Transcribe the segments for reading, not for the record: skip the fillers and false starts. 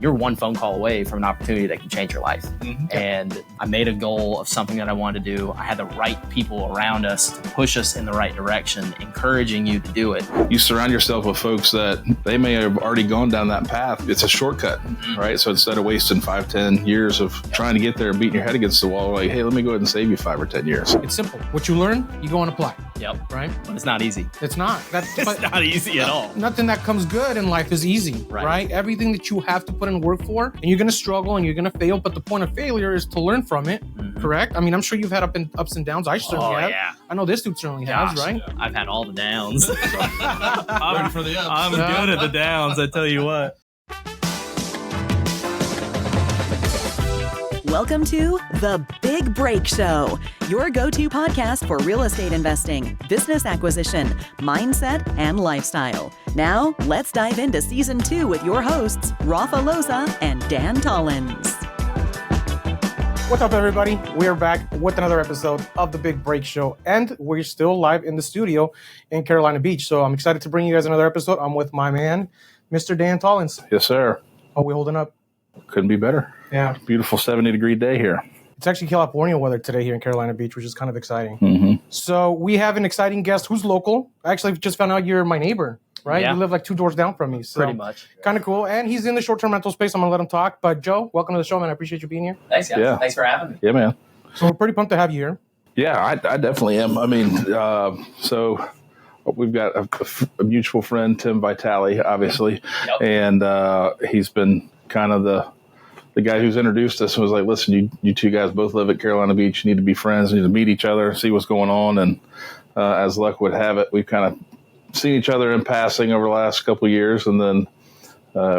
you're one phone call away from an opportunity that can change your life. And I made a goal of something that I wanted to do. I had the right people around us to push us in the right direction, encouraging you to do it. You surround yourself with folks that they may have already gone down that path. It's a shortcut, right? So instead of wasting 5-10 years of trying to get there and beating your head against the wall, like, hey, let me go ahead and save you 5 or 10 years. It's simple. What you learn, you go and apply. Yep. Right? But it's not easy. It's not. It's not easy at all. Nothing that comes good in life is easy, right? Everything that you have to put in work for, and you're going to struggle and you're going to fail, but the point of failure is to learn from it, correct? I mean, I'm sure you've had ups and downs. I certainly have. Yeah. I know this dude certainly has, right? Yeah. I've had all the downs. I'm for the ups. I'm good at the downs, I tell you what. Welcome to The Big Break Show, your go-to podcast for real estate investing, business acquisition, mindset, and lifestyle. Now, let's dive into Season 2 with your hosts, Rafa Loza and Dan Tollins. What's up, everybody? We are back with another episode of The Big Break Show, and we're still live in the studio in Carolina Beach. So I'm excited to bring you guys another episode. I'm with my man, Mr. Dan Tollins. Yes, sir. How are we holding up? Couldn't be better. Yeah. Beautiful 70-degree day here. It's actually California weather today here in Carolina Beach, which is kind of exciting. So we have an exciting guest who's local. I actually just found out you're my neighbor, right? Yeah. You live like 2 doors down from me. So Pretty much. Kind of cool. And he's in the short-term rental space. I'm going to let him talk. But Joe, welcome to the show, man. I appreciate you being here. Thanks, guys. Yeah. Thanks for having me. Yeah, man. So we're pretty pumped to have you here. Yeah, I definitely am. I mean, so we've got a mutual friend, Tim Vitale, obviously. Yep. And he's been kind of the guy who's introduced us and was like, listen, you two guys both live at Carolina Beach. You need to be friends. You need to meet each other, see what's going on. And as luck would have it, we've kind of seen each other in passing over the last couple of years. And then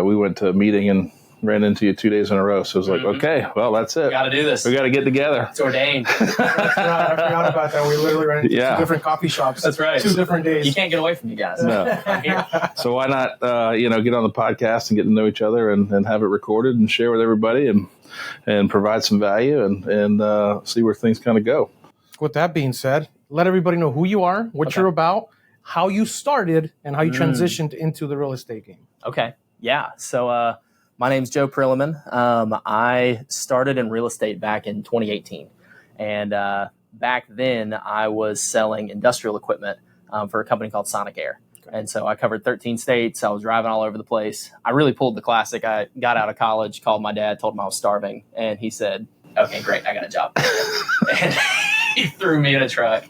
we went to a meeting and ran into you 2 days in a row. So it was like, okay, well, that's it. We got to do this. We got to get together. It's ordained. That's right. I forgot about that. We literally ran into 2 different coffee shops. That's right. 2 different days. You can't get away from you guys. No. I'm here. So why not, get on the podcast and get to know each other and have it recorded and share with everybody and provide some value and see where things kind of go. With that being said, let everybody know who you are, what you're about, how you started, and how you transitioned into the real estate game. Okay. Yeah. So my name's Joe Prillaman. I started in real estate back in 2018. And back then, I was selling industrial equipment for a company called Sonic Air. And so I covered 13 states. I was driving all over the place. I really pulled the classic. I got out of college, called my dad, told him I was starving. And he said, okay, great, I got a job. And he threw me in a truck.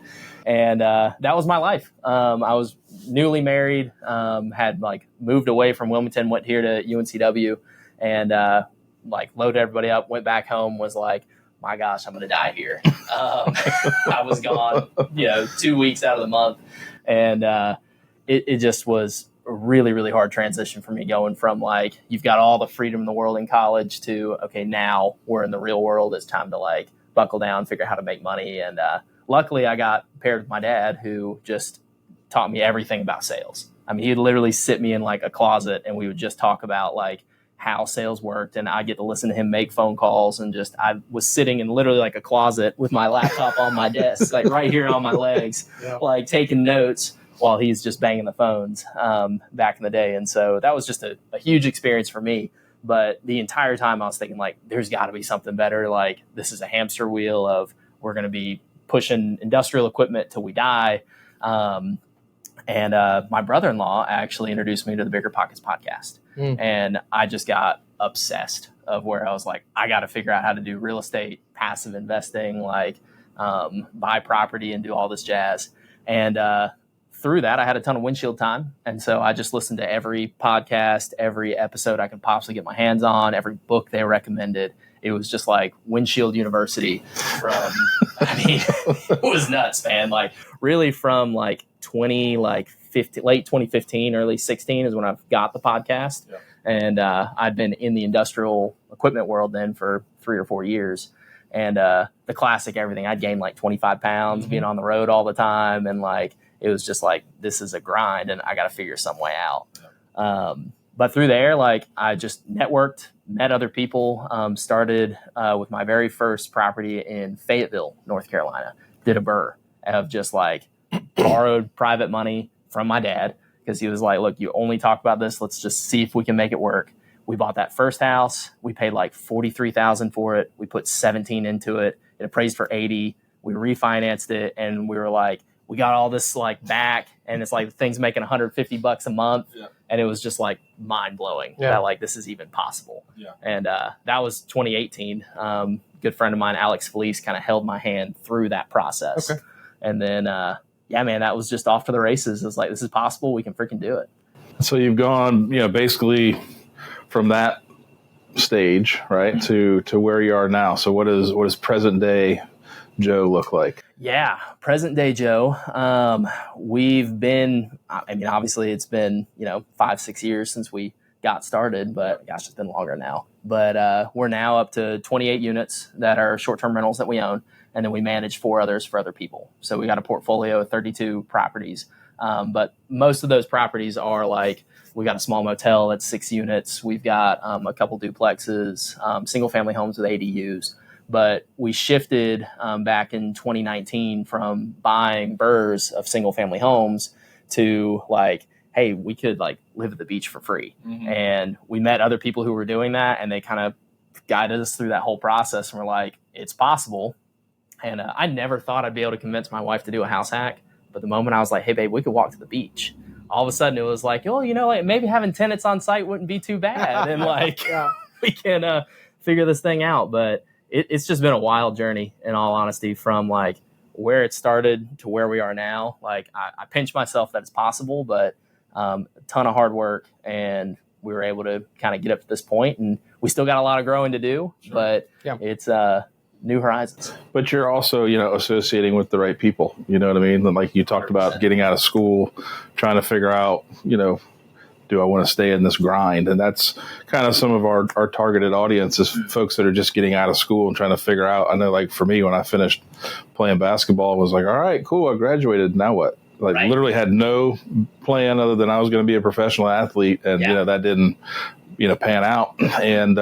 And that was my life. I was newly married, had moved away from Wilmington, went here to UNCW, and loaded everybody up, went back home, was like, my gosh, I'm going to die here. I was gone, 2 weeks out of the month. And it just was a really, really hard transition for me, going from you've got all the freedom in the world in college to, okay, now we're in the real world. It's time to buckle down, figure out how to make money. And luckily I got paired with my dad, who just taught me everything about sales. I mean, he'd literally sit me in a closet and we would just talk about how sales worked, and I get to listen to him make phone calls, and I was sitting in literally a closet with my laptop on my desk, right here on my legs, taking notes while he's just banging the phones back in the day. And so that was just a huge experience for me. But the entire time I was thinking there's got to be something better. This is a hamster wheel of we're going to be pushing industrial equipment till we die. And my brother-in-law actually introduced me to the Bigger Pockets podcast. And I just got obsessed of where I was I got to figure out how to do real estate, passive investing, buy property and do all this jazz. And through that, I had a ton of windshield time. And so I just listened to every podcast, every episode I could possibly get my hands on, every book they recommended. It was just Windshield University from, it was nuts, man. Really from 15, late 2015, early 16 is when I got the podcast. Yeah. And I'd been in the industrial equipment world then for 3 or 4 years. And the classic everything, I'd gained 25 pounds being on the road all the time. And it was just this is a grind and I got to figure some way out. Yeah. But through there, I just networked, met other people, started with my very first property in Fayetteville, North Carolina, did a burr of just borrowed private money from my dad, because he was like, look, you only talk about this. Let's just see if we can make it work. we bought that first house. We paid like $43,000 for it. We put 17 into it. It appraised for 80. We refinanced it, and we were like, we got all this like back, and it's like things making $150 a month. Yeah. And it was just like mind blowing that like this is even possible. Yeah. And that was 2018. Good friend of mine, Alex Felice, kind of held my hand through that process. Okay. And then, yeah, man, that was just off to the races. It's like, this is possible. We can freaking do it. So you've gone, basically from that stage, right, to where you are now. So what does present day Joe look like? Yeah, present day Joe. We've been, obviously it's been, 5-6 years since we got started, but gosh, it's been longer now. But we're now up to 28 units that are short-term rentals that we own, and then we manage 4 others for other people. So we got a portfolio of 32 properties. But most of those properties are like, we got a small motel that's 6 units. We've got a couple duplexes, single family homes with ADUs. But we shifted back in 2019 from buying burrs of single family homes to like, hey, we could like live at the beach for free. Mm-hmm. And we met other people who were doing that, and they kind of guided us through that whole process. And we're like, it's possible. And I never thought I'd be able to convince my wife to do a house hack. But the moment I was like, hey, babe, we could walk to the beach, all of a sudden it was like, oh, like maybe having tenants on site wouldn't be too bad. And like, we can figure this thing out. But it's just been a wild journey, in all honesty, from like where it started to where we are now. Like I pinch myself that it's possible, but a ton of hard work, and we were able to kind of get up to this point, and we still got a lot of growing to do, but it's new horizons. But you're also, associating with the right people, you know what I mean? Like you talked 100%. About getting out of school, trying to figure out, do I want to stay in this grind? And that's kind of some of our targeted audience is folks that are just getting out of school and trying to figure out. I know, like for me, when I finished playing basketball, I was like, all right, cool, I graduated. Now what? Like literally had no plan other than I was going to be a professional athlete. And, that didn't, pan out. And,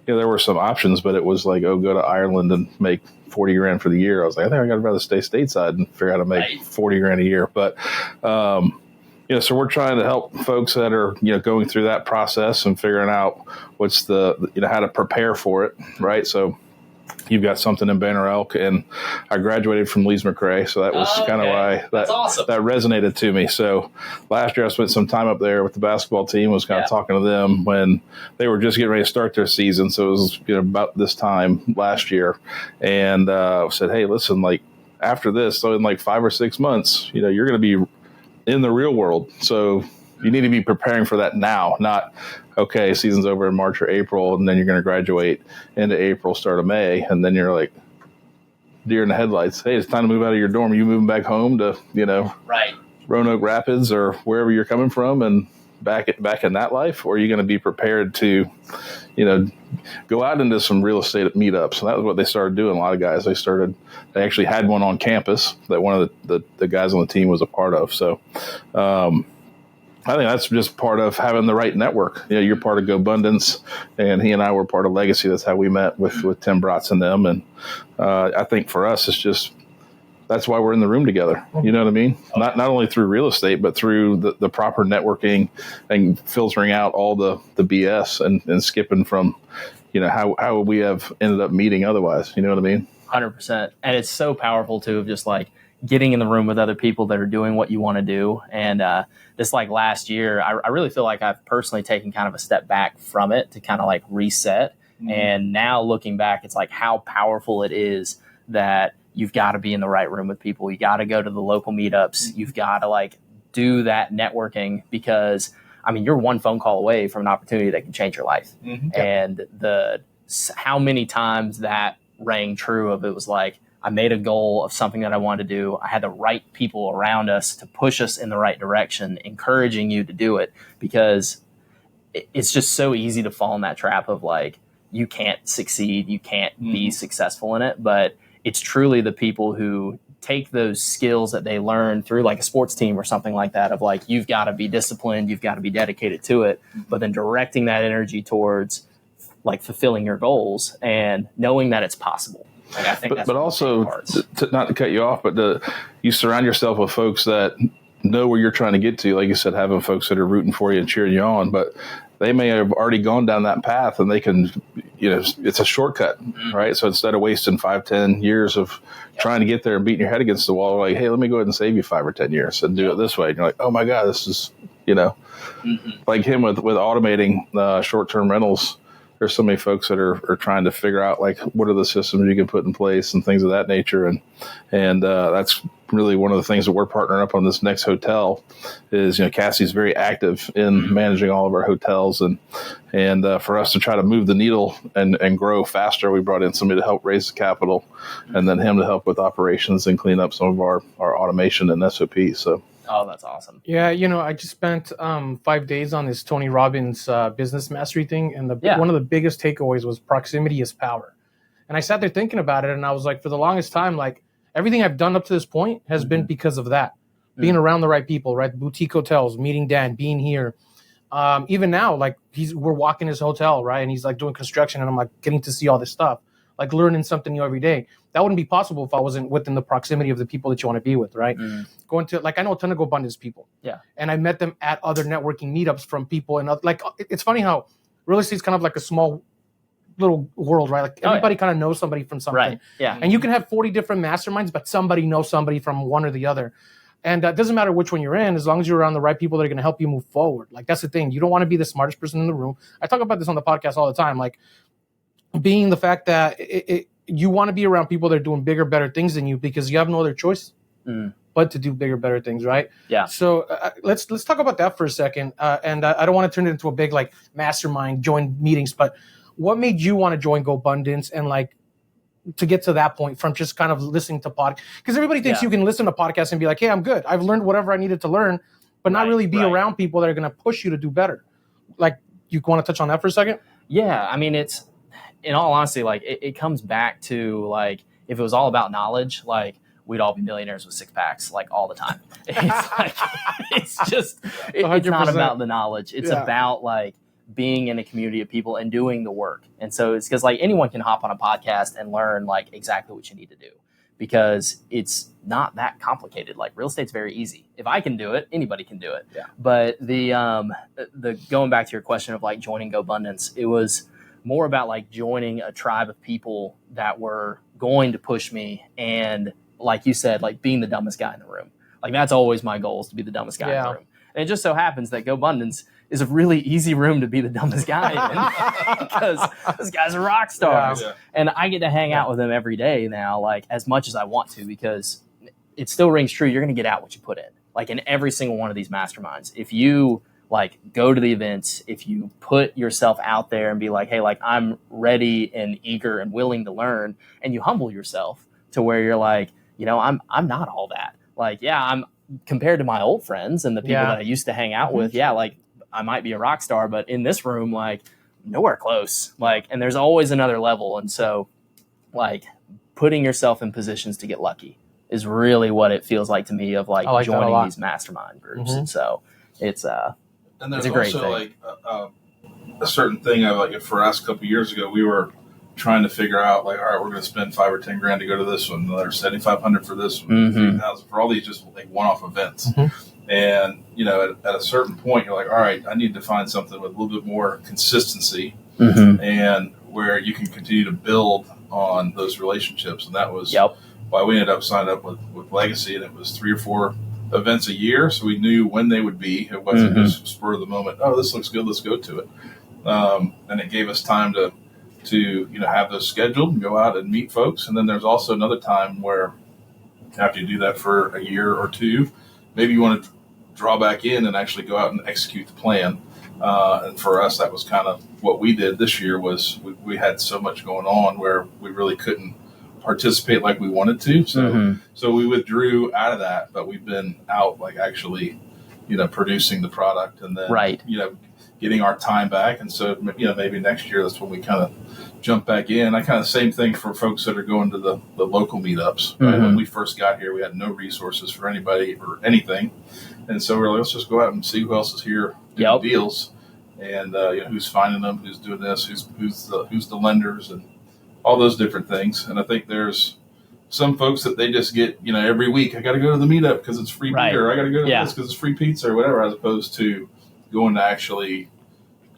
there were some options, but it was like, go to Ireland and make $40,000 for the year. I was like, I think I'd rather stay stateside and figure out how to make $40,000 a year. But, so we're trying to help folks that are, going through that process and figuring out what's how to prepare for it. Right. So you've got something in Banner Elk, and I graduated from Lees McRae. So that was kind of why that resonated to me. So last year I spent some time up there with the basketball team, was kind of talking to them when they were just getting ready to start their season. So it was about this time last year, and said, hey, listen, like after this, so in like 5 or 6 months, you're going to be in the real world. So you need to be preparing for that now, not, okay, season's over in March or April, and then you're going to graduate into April, start of May, and then you're like deer in the headlights. Hey, it's time to move out of your dorm. Are you moving back home to, Roanoke Rapids or wherever you're coming from and back in that life? Or are you going to be prepared to, go out into some real estate meetups? And that was what they started doing. A lot of guys, they actually had one on campus that one of the guys on the team was a part of. So, I think that's just part of having the right network. You're part of GoBundance, and he and I were part of Legacy. That's how we met with Tim Bratz and them. And I think for us, it's just that's why we're in the room together. You know what I mean? Not only through real estate, but through the proper networking and filtering out all the BS and skipping from, how would we have ended up meeting otherwise? You know what I mean? 100%. And it's so powerful too, of just like getting in the room with other people that are doing what you want to do. And just like last year, I really feel like I've personally taken kind of a step back from it to kind of like reset. Mm-hmm. And now looking back, it's like how powerful it is that you've got to be in the right room with people. You got to go to the local meetups. Mm-hmm. You've got to like do that networking, because you're one phone call away from an opportunity that can change your life. Mm-hmm. And how many times that rang true of, it was like, I made a goal of something that I wanted to do. I had the right people around us to push us in the right direction, encouraging you to do it, because it's just so easy to fall in that trap of like, you can't succeed, you can't be successful in it. But it's truly the people who take those skills that they learn through like a sports team or something like that, of like, you've got to be disciplined, you've got to be dedicated to it, but then directing that energy towards like fulfilling your goals and knowing that it's possible. Like, I think but also, not to cut you off, but you surround yourself with folks that know where you're trying to get to. Like you said, having folks that are rooting for you and cheering you on. But they may have already gone down that path, and they can, it's a shortcut, right? So instead of wasting 5-10 years of trying to get there and beating your head against the wall, like, hey, let me go ahead and save you 5 or 10 years and do it this way. And you're like, oh my God, this is, like him with automating short-term rentals. There's so many folks that are trying to figure out, like, what are the systems you can put in place and things of that nature. And that's really one of the things that we're partnering up on this next hotel is, Cassie's very active in managing all of our hotels. And for us to try to move the needle and grow faster, we brought in somebody to help raise the capital and then him to help with operations and clean up some of our automation and SOP. So. Oh, that's awesome. Yeah, I just spent 5 days on this Tony Robbins business mastery thing, and one of the biggest takeaways was proximity is power. And I sat there thinking about it, and I was like, for the longest time, like, everything I've done up to this point has been because of that. Being around the right people, right? Boutique hotels, meeting Dan, being here. Even now, like, we're walking his hotel, right? And he's like doing construction, and I'm like getting to see all this stuff, like learning something new every day. That wouldn't be possible if I wasn't within the proximity of the people that you want to be with, right? Going to, like, I know a ton of GoBundance people. Yeah. And I met them at other networking meetups from people. And, like, it's funny how real estate's kind of like a small little world, right? Like, everybody kind of knows somebody from something. Right, yeah. And you can have 40 different masterminds, but somebody knows somebody from one or the other. And it doesn't matter which one you're in, as long as you're around the right people that are going to help you move forward. Like, that's the thing. You don't want to be the smartest person in the room. I talk about this on the podcast all the time. Like, being the fact that you want to be around people that are doing bigger, better things than you, because you have no other choice but to do bigger, better things, right? Yeah. So let's talk about that for a second. And I don't want to turn it into a big, like, mastermind, join meetings, but what made you want to join GoBundance and, like, to get to that point from just kind of listening to podcasts? Because everybody thinks you can listen to podcasts and be like, hey, I'm good. I've learned whatever I needed to learn, but not really be around people that are going to push you to do better. Like, you want to touch on that for a second? Yeah. I mean, it's, in all honesty, like, it comes back to, like, if it was all about knowledge, like, we'd all be millionaires with 6-packs, like, all the time. It's like, it's just, it's not about the knowledge. It's about, like, being in a community of people and doing the work. And so it's because, like, anyone can hop on a podcast and learn, like, exactly what you need to do, because it's not that complicated. Like, real estate's very easy. If I can do it, anybody can do it. Yeah. But the going back to your question of, like, joining GoBundance, it was more about, like, joining a tribe of people that were going to push me. And like you said, like, being the dumbest guy in the room. Like, that's always my goal, is to be the dumbest guy in the room. And it just so happens that GoBundance is a really easy room to be the dumbest guy in, because this guy's a rock star. Yeah. And I get to hang out with him every day now, like, as much as I want to, because it still rings true. You're going to get out what you put in, like, in every single one of these masterminds. If you, like, go to the events, if you put yourself out there and be like, hey, like, I'm ready and eager and willing to learn, and you humble yourself to where you're like, I'm not all that. Like, yeah, I'm, compared to my old friends and the people that I used to hang out with, like, I might be a rock star, but in this room, like, nowhere close. Like, and there's always another level. And so, like, putting yourself in positions to get lucky is really what it feels like to me, of, like, joining these mastermind groups. And so it's and there's it's a great also thing. Like a certain thing of, like, for us a couple of years ago, we were trying to figure out, like, all right, we're going to spend $5 or $10 to go to this one, another $7,500 for this one, $3,000 for all these just, like, one-off events. And, at a certain point, you're like, all right, I need to find something with a little bit more consistency and where you can continue to build on those relationships. And that was why we ended up signing up with Legacy, and it was 3 or 4 events a year. So we knew when they would be. It wasn't just spur of the moment, oh, this looks good, let's go to it. And it gave us time to have those scheduled and go out and meet folks. And then there's also another time where, after you do that for a year or two, maybe you want to draw back in and actually go out and execute the plan. And for us, that was kind of what we did this year. Was we had so much going on where we really couldn't participate like we wanted to. So we withdrew out of that, but we've been out, like, actually, producing the product, and then, getting our time back. And so, maybe next year, that's when we kind of jump back in. I kind of same thing for folks that are going to the local meetups. Right? When we first got here, we had no resources for anybody or anything. And so we're like, let's just go out and see who else is here doing deals, and who's finding them, who's doing this, who's the lenders, and all those different things. And I think there's some folks that they just get, every week, I got to go to the meetup because it's free beer. I got to go to this because it's free pizza or whatever, as opposed to going to actually,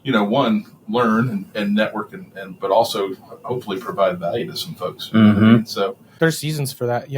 one, learn and network and but also hopefully provide value to some folks. Mm-hmm. So there's seasons for that,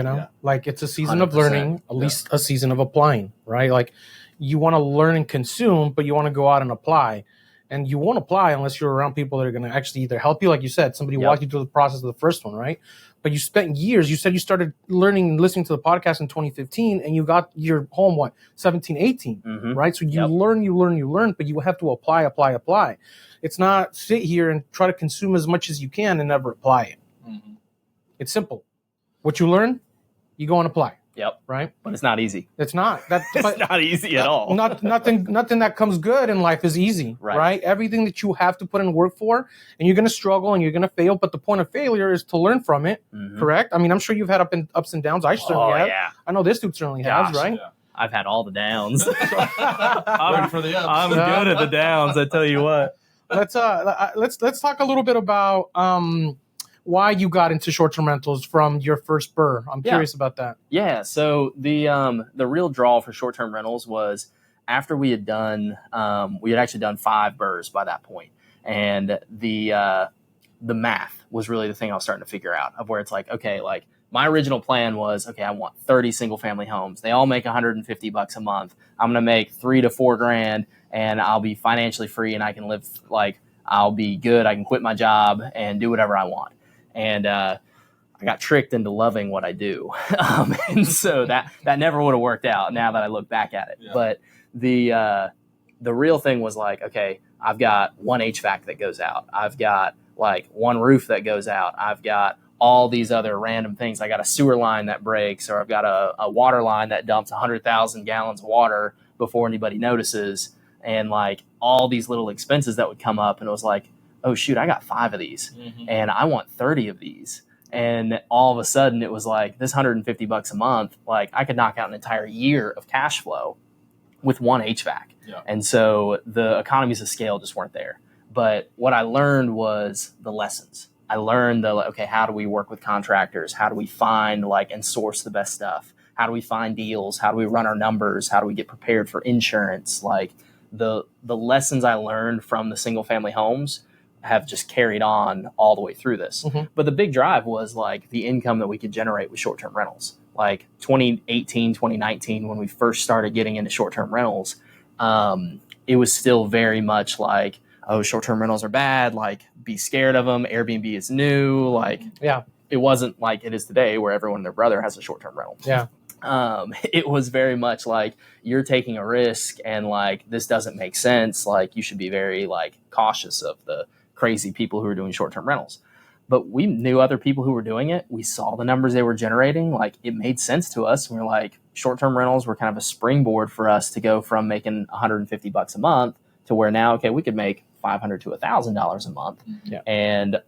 like it's a season of 100%. learning, at least a season of applying, right? Like you want to learn and consume, but you want to go out and apply. And you won't apply unless you're around people that are going to actually either help you, like you said, somebody walk you through the process of the first one, right? But you spent years. You said you started learning and listening to the podcast in 2015, and you got your home, 17, 18, right? So you learn, but you have to apply. It's not sit here and try to consume as much as you can and never apply it. Mm-hmm. It's simple. What you learn, you go and apply. Yep. Right. But it's not easy. It's not. It's not easy at all. Nothing that comes good in life is easy. Right. Everything that you have to put in work for, and you're going to struggle and you're going to fail. But the point of failure is to learn from it. Mm-hmm. Correct. I mean, I'm sure you've had ups and downs. I certainly have. Yeah. I know this dude certainly has. Right. Yeah. I've had all the downs. I'm ready for the ups. I'm good at the downs. I tell you what. Let's talk a little bit about why you got into short-term rentals from your first BRRRR. I'm curious about that. Yeah. So the real draw for short-term rentals was after we had actually done 5 BRRRRs by that point. And the math was really the thing I was starting to figure out, of where it's like, okay, like my original plan was, okay, I want 30 single family homes. They all make $150 a month. I'm going to make $3,000 to $4,000 and I'll be financially free and I can live, like, I'll be good. I can quit my job and do whatever I want. And I got tricked into loving what I do. And so that never would have worked out now that I look back at it. Yeah. But the real thing was like, okay, I've got one HVAC that goes out. I've got like one roof that goes out. I've got all these other random things. I got a sewer line that breaks, or I've got a water line that dumps 100,000 gallons of water before anybody notices. And like all these little expenses that would come up. And it was like, oh shoot, I got 5 of these and I want 30 of these. And all of a sudden it was like this $150 a month, like I could knock out an entire year of cash flow with one HVAC. Yeah. And so the economies of scale just weren't there. But what I learned was the lessons. I learned okay, how do we work with contractors? How do we find and source the best stuff? How do we find deals? How do we run our numbers? How do we get prepared for insurance? Like the lessons I learned from the single family homes have just carried on all the way through this. Mm-hmm. But the big drive was like the income that we could generate with short-term rentals. Like 2018, 2019, when we first started getting into short-term rentals, it was still very much like, oh, short-term rentals are bad. Like, be scared of them. Airbnb is new. Like, yeah, it wasn't like it is today where everyone and their brother has a short-term rental. Yeah. It was very much like you're taking a risk and like, this doesn't make sense. Like, you should be very cautious of the crazy people who are doing short-term rentals. But we knew other people who were doing it. We saw the numbers they were generating. Like, it made sense to us. We were like, short-term rentals were kind of a springboard for us to go from making $150 a month to where now, okay, we could make $500 to $1,000 a month. Yeah. And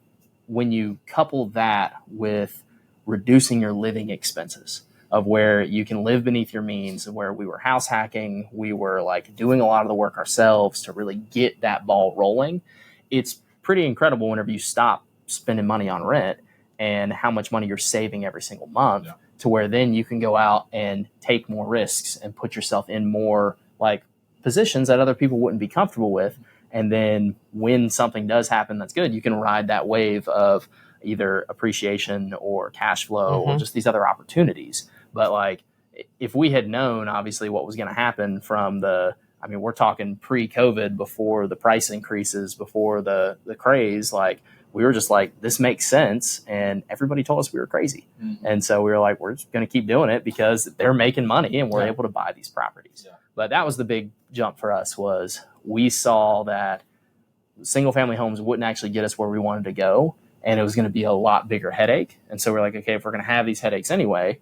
when you couple that with reducing your living expenses, of where you can live beneath your means, where we were house hacking, we were doing a lot of the work ourselves to really get that ball rolling. It's pretty incredible whenever you stop spending money on rent and how much money you're saving every single month, to where then you can go out and take more risks and put yourself in more positions that other people wouldn't be comfortable with. And then when something does happen that's good, you can ride that wave of either appreciation or cash flow or just these other opportunities. But if we had known obviously what was going to happen from we're talking pre-COVID, before the price increases, before the craze, we were just this makes sense. And everybody told us we were crazy. Mm-hmm. And so we were like, we're just going to keep doing it because they're making money and we're able to buy these properties. Yeah. But that was the big jump for us, was we saw that single family homes wouldn't actually get us where we wanted to go. And it was going to be a lot bigger headache. And so we're like, okay, if we're going to have these headaches anyway,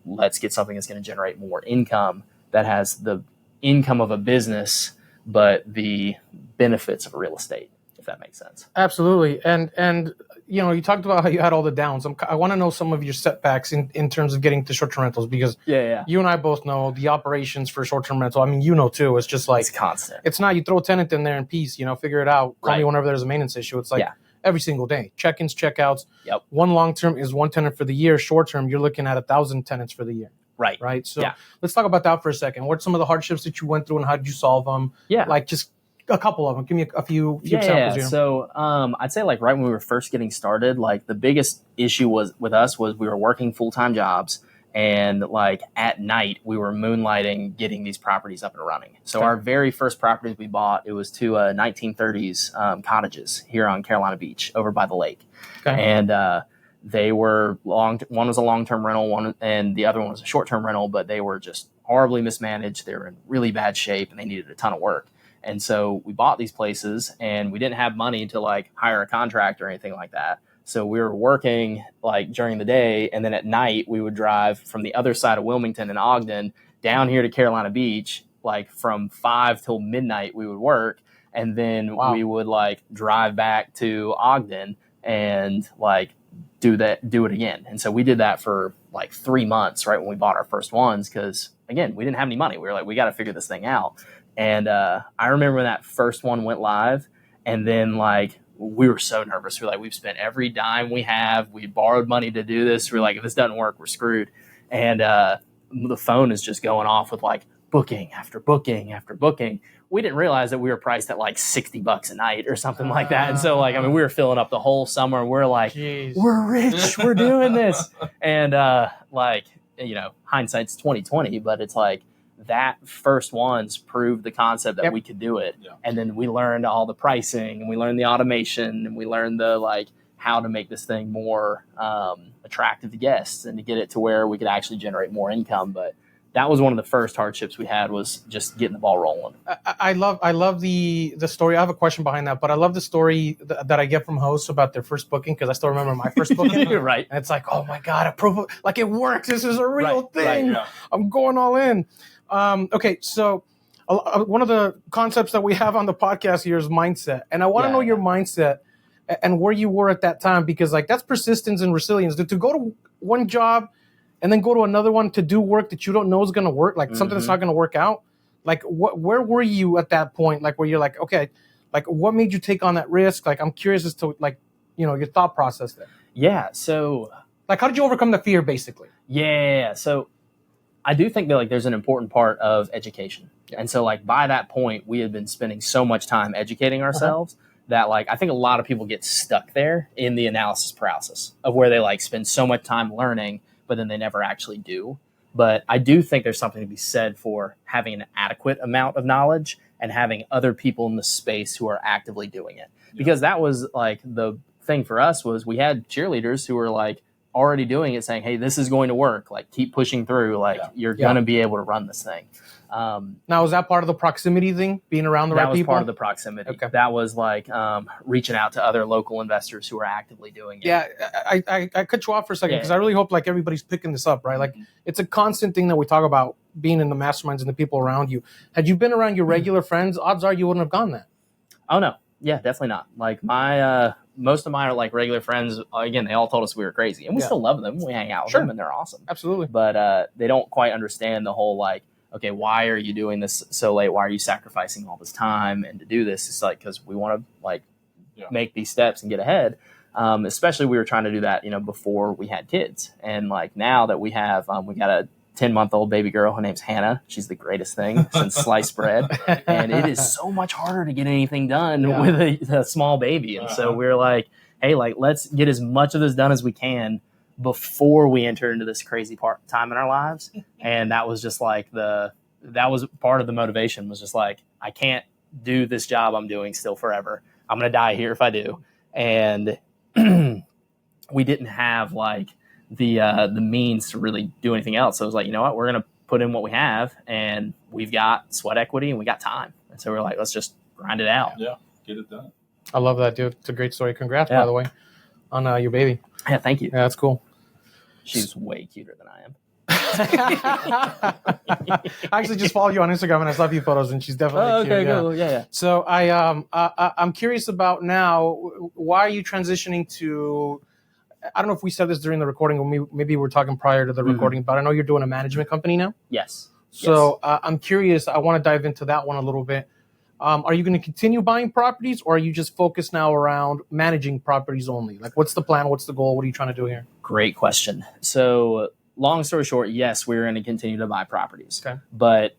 let's get something that's going to generate more income, that has the income of a business, but the benefits of real estate, if that makes sense. Absolutely. And you talked about how you had all the downs. I want to know some of your setbacks in terms of getting to short-term rentals, because you and I both know the operations for short-term rental. I mean, too, it's just it's constant. It's not, you throw a tenant in there in peace, figure it out. Call me whenever there's a maintenance issue. It's every single day, check-ins, check-outs. Yep. One long-term is one tenant for the year. Short-term, you're looking at 1,000 tenants for the year. Right. So let's talk about that for a second. What are some of the hardships that you went through and how did you solve them? Yeah. Just a couple of them. Give me a few Yeah. examples here. So I'd say like right when we were first getting started, like the biggest issue was with us was we were working full-time jobs, and like at night we were moonlighting getting these properties up and running. So Okay. our very first properties we bought, it was two 1930s cottages here on Carolina Beach over by the lake. Okay. And they were one was a long-term rental, and the other one was a short-term rental, but they were just horribly mismanaged. They were in really bad shape and they needed a ton of work. And so we bought these places, and we didn't have money to like hire a contractor or anything like that. So we were working like during the day, and then at night we would drive from the other side of Wilmington and Ogden down here to Carolina Beach. Like from 5 till midnight we would work, and then Wow. we would like drive back to Ogden and like do it again. And so we did that for like 3 months right when we bought our first ones, because again, we didn't have any money. We were like, we got to figure this thing out. And I remember when that first one went live, and then like we were so nervous. We're like, we've spent every dime we have. We borrowed money to do this. We're like, if this doesn't work, we're screwed. And the phone is just going off with like booking after booking after booking. We didn't realize that we were priced at like $60 a night or something like that. And so like, I mean, we were filling up the whole summer, and we're like, Jeez. we're rich, we're doing this. And like, you know, hindsight's 2020, but it's like, that first ones proved the concept that Yep. we could do it. Yeah. And then we learned all the pricing, and we learned the automation, and we learned the like how to make this thing more attractive to guests and to get it to where we could actually generate more income. But that was one of the first hardships we had, was just getting the ball rolling. I love the story. I have a question behind that, but I love the story that I get from hosts about their first booking, because I still remember my first booking. You're right. And it's like, oh my God, approval, like it works. This is a real Right, thing. yeah. I'm going all in. Okay, so one of the concepts that we have on the podcast here is mindset. And I want to know your mindset and where you were at that time, because like that's persistence and resilience. To go to one job and then go to another one to do work that you don't know is going to work, like something that's not going to work out. Like where were you at that point? Like where you're like, okay, like what made you take on that risk? Like I'm curious as to like, you know, your thought process there. Yeah. So Like how did you overcome the fear basically? yeah. So I do think that like there's an important part of education. And so like by that point, we had been spending so much time educating ourselves that like I think a lot of people get stuck there in the analysis paralysis of where they like spend so much time learning, but then they never actually do. But I do think there's something to be said for having an adequate amount of knowledge and having other people in the space who are actively doing it. Because that was like the thing for us, was we had cheerleaders who were like already doing it, saying, hey, this is going to work. Like keep pushing through. Like you're going to be able to run this thing. Now, is that part of the proximity thing, being around the right people? That was part of the proximity. Okay. That was like reaching out to other local investors who are actively doing it. Yeah, I cut you off for a second because I really hope like everybody's picking this up, right? Like it's a constant thing that we talk about, being in the masterminds and the people around you. Had you been around your regular friends, odds are you wouldn't have gone that. Oh no, yeah, definitely not. Like my most of mine are like regular friends. Again, they all told us we were crazy, and we still love them. We hang out with them, and they're awesome. Absolutely. But they don't quite understand the whole like, okay, why are you doing this so late? Why are you sacrificing all this time and to do this? It's like, because we want to like make these steps and get ahead. Especially we were trying to do that, you know, before we had kids. And like now that we have, we got a 10-month-old baby girl. Her name's Hannah. She's the greatest thing since sliced bread. And it is so much harder to get anything done with a small baby. And so we're like, hey, like, let's get as much of this done as we can before we enter into this crazy time in our lives. And that was just like that was part of the motivation, was just like, I can't do this job I'm doing still forever. I'm going to die here if I do. And we didn't have like the means to really do anything else. So it was like, you know what, we're going to put in what we have, and we've got sweat equity and we got time. And so we're like, let's just grind it out. Yeah, get it done. I love that, dude. It's a great story. Congrats, by the way, on your baby. Yeah, thank you. Yeah, that's cool. She's way cuter than I am. I actually just follow you on Instagram and I saw a few photos, and she's definitely cute. Cool. Yeah. So I'm curious about now, why are you transitioning to, I don't know if we said this during the recording, or maybe we're talking prior to the recording, but I know you're doing a management company now. Yes. So I'm curious, I want to dive into that one a little bit. Are you going to continue buying properties, or are you just focused now around managing properties only? Like, what's the plan? What's the goal? What are you trying to do here? Great question. So long story short, yes, we're going to continue to buy properties. Okay. But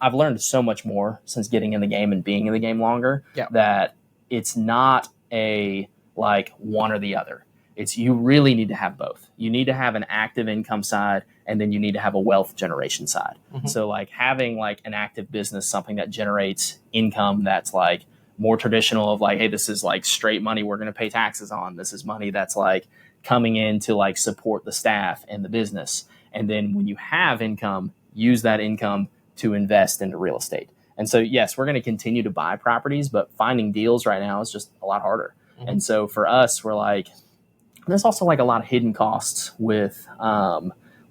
I've learned so much more since getting in the game and being in the game longer Yeah. that it's not a like one or the other. It's you really need to have both. You need to have an active income side, and then you need to have a wealth generation side. Mhm. So like having like an active business, something that generates income that's like more traditional of like, hey, this is like straight money we're going to pay taxes on. This is money that's like coming in to like support the staff and the business. And then when you have income, use that income to invest into real estate. And so, yes, we're going to continue to buy properties, but finding deals right now is just a lot harder. Mhm. And so for us, we're like, there's also like a lot of hidden costs with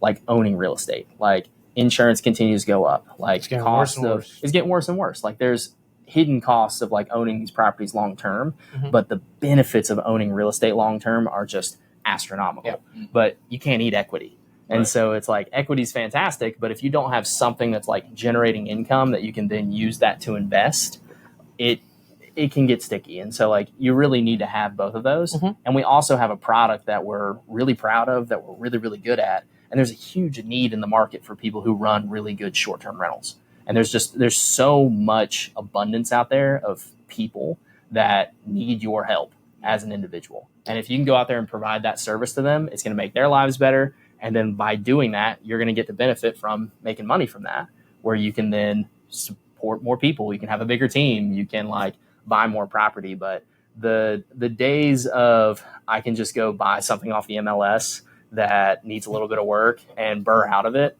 like owning real estate. Like insurance continues to go up. Like It's getting worse and worse. It's getting worse and worse. Like there's hidden costs of like owning these properties long term, Mhm. but the benefits of owning real estate long term are just astronomical. Yeah. But you can't eat equity. And Right. so it's like equity is fantastic, but if you don't have something that's like generating income that you can then use that to invest, it can get sticky. And so like you really need to have both of those. Mhm. And we also have a product that we're really proud of, that we're really, really good at. And there's a huge need in the market for people who run really good short-term rentals. And there's so much abundance out there of people that need your help as an individual. And if you can go out there and provide that service to them, it's going to make their lives better. And then by doing that, you're going to get the benefit from making money from that, where you can then support more people. You can have a bigger team. You can like buy more property. But the days of I can just go buy something off the MLS that needs a little bit of work and burr out of it,